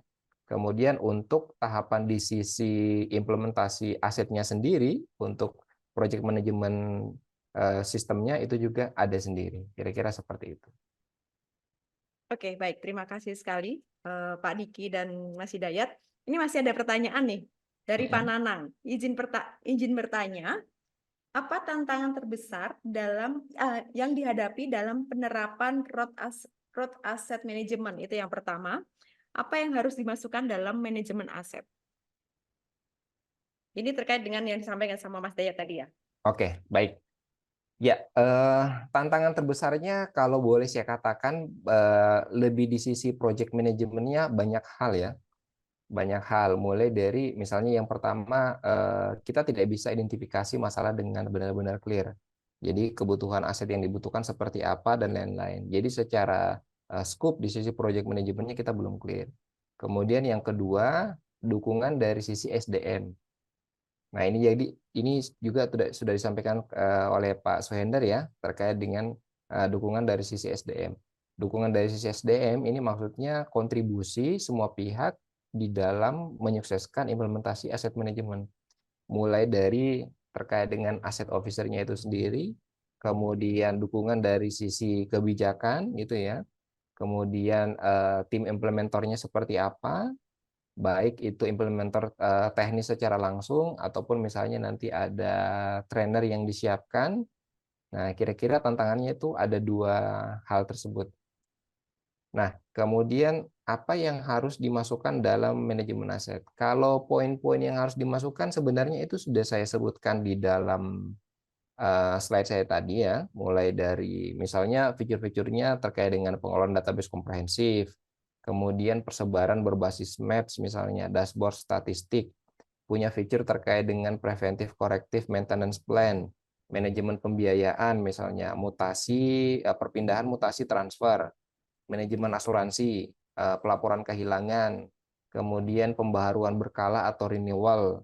Kemudian untuk tahapan di sisi implementasi asetnya sendiri untuk project manajemen sistemnya itu juga ada sendiri. Kira-kira seperti itu. Oke, baik. Terima kasih sekali Pak Diki dan Mas Hidayat. Ini masih ada pertanyaan nih dari Pak Nanang. Izin bertanya, apa tantangan terbesar yang dihadapi dalam penerapan road asset management? Itu yang pertama. Apa yang harus dimasukkan dalam manajemen aset? Ini terkait dengan yang disampaikan sama Mas Dayat tadi ya. Oke, baik. Ya, tantangan terbesarnya kalau boleh saya katakan lebih di sisi project manajemennya banyak hal ya. Banyak hal, mulai dari misalnya yang pertama, kita tidak bisa identifikasi masalah dengan benar-benar clear. Jadi kebutuhan aset yang dibutuhkan seperti apa dan lain-lain. Jadi secara scope di sisi project manajemennya kita belum clear. Kemudian yang kedua, dukungan dari sisi SDM. Nah, ini juga sudah disampaikan oleh Pak Suhender ya, terkait dengan dukungan dari sisi SDM. Dukungan dari sisi SDM ini maksudnya kontribusi semua pihak di dalam menyukseskan implementasi aset manajemen. Mulai dari terkait dengan aset officer-nya itu sendiri, kemudian dukungan dari sisi kebijakan gitu ya, kemudian tim implementornya seperti apa, baik itu implementer teknis secara langsung ataupun misalnya nanti ada trainer yang disiapkan. Nah, kira-kira tantangannya itu ada dua hal tersebut. Nah, kemudian apa yang harus dimasukkan dalam manajemen aset? Kalau poin-poin yang harus dimasukkan sebenarnya itu sudah saya sebutkan di dalam slide saya tadi ya, mulai dari misalnya fitur-fiturnya terkait dengan pengelolaan database komprehensif, kemudian persebaran berbasis maps misalnya, dashboard statistik, punya fitur terkait dengan preventive corrective maintenance plan, manajemen pembiayaan misalnya, mutasi, perpindahan mutasi transfer, manajemen asuransi, pelaporan kehilangan, kemudian pembaharuan berkala atau renewal,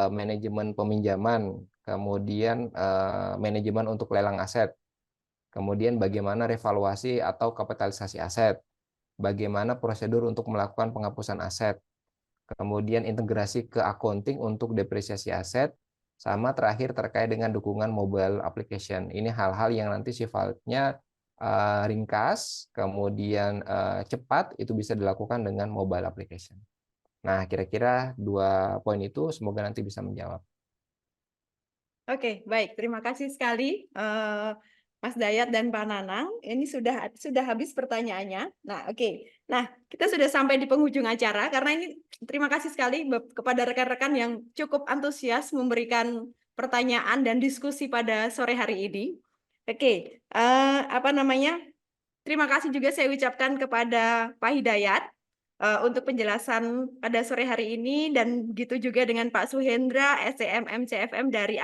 manajemen peminjaman, kemudian manajemen untuk lelang aset, kemudian bagaimana revaluasi atau kapitalisasi aset, bagaimana prosedur untuk melakukan penghapusan aset, kemudian integrasi ke accounting untuk depresiasi aset, sama terakhir terkait dengan dukungan mobile application. Ini hal-hal yang nanti sifatnya ringkas, kemudian cepat, itu bisa dilakukan dengan mobile application. Nah, kira-kira dua poin itu semoga nanti bisa menjawab. Oke, baik. Terima kasih sekali Mas Dayat dan Pak Nanang. Ini sudah habis pertanyaannya. Nah, oke. Nah, kita sudah sampai di penghujung acara karena ini terima kasih sekali kepada rekan-rekan yang cukup antusias memberikan pertanyaan dan diskusi pada sore hari ini. Oke, terima kasih juga saya ucapkan kepada Pak Hidayat untuk penjelasan pada sore hari ini, dan begitu juga dengan Pak Suhendra, SCM MCFM dari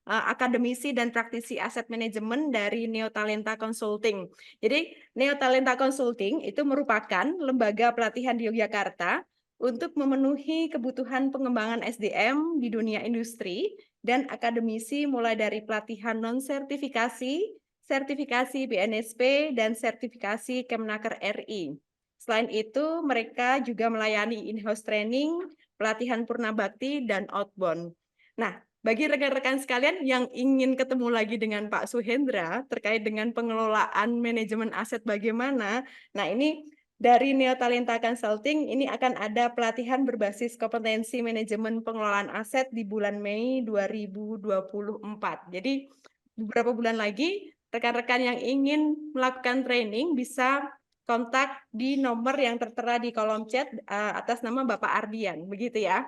akademisi dan praktisi aset manajemen dari Neotalenta Consulting. Jadi Neotalenta Consulting itu merupakan lembaga pelatihan di Yogyakarta untuk memenuhi kebutuhan pengembangan SDM di dunia industri dan akademisi mulai dari pelatihan non-sertifikasi, sertifikasi BNSP, dan sertifikasi Kemnaker RI. Selain itu, mereka juga melayani in-house training, pelatihan purna bakti, dan outbound. Nah, bagi rekan-rekan sekalian yang ingin ketemu lagi dengan Pak Suhendra terkait dengan pengelolaan manajemen aset bagaimana, nah ini dari Neotalenta Consulting ini akan ada pelatihan berbasis kompetensi manajemen pengelolaan aset di bulan Mei 2024. Jadi beberapa bulan lagi rekan-rekan yang ingin melakukan training bisa kontak di nomor yang tertera di kolom chat atas nama Bapak Ardian, begitu ya.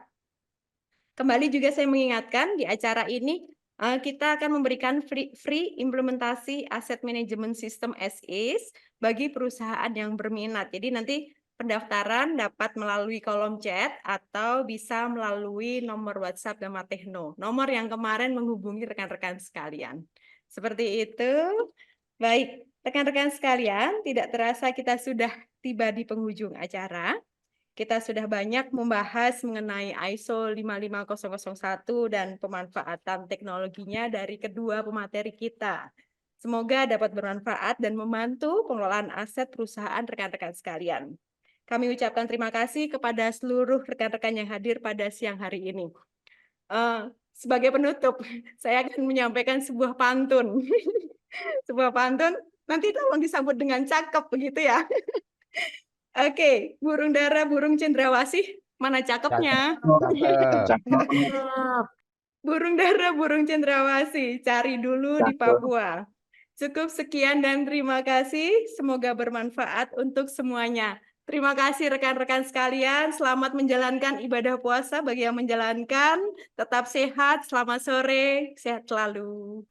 Kembali juga saya mengingatkan di acara ini kita akan memberikan free implementasi Asset Management System as is bagi perusahaan yang berminat. Jadi nanti pendaftaran dapat melalui kolom chat atau bisa melalui nomor WhatsApp Damar Techno, nomor yang kemarin menghubungi rekan-rekan sekalian. Seperti itu. Baik, rekan-rekan sekalian, tidak terasa kita sudah tiba di penghujung acara. Kita sudah banyak membahas mengenai ISO 55001 dan pemanfaatan teknologinya dari kedua pemateri kita. Semoga dapat bermanfaat dan membantu pengelolaan aset perusahaan rekan-rekan sekalian. Kami ucapkan terima kasih kepada seluruh rekan-rekan yang hadir pada siang hari ini. Sebagai penutup, saya akan menyampaikan sebuah pantun. Sebuah pantun, nanti tolong disambut dengan cakep begitu ya. Oke, burung dara, burung cendrawasih, mana cakepnya? Cakep. Burung dara, burung cendrawasih, cari dulu di Papua. Cukup sekian dan terima kasih. Semoga bermanfaat untuk semuanya. Terima kasih rekan-rekan sekalian. Selamat menjalankan ibadah puasa bagi yang menjalankan. Tetap sehat, selamat sore, sehat selalu.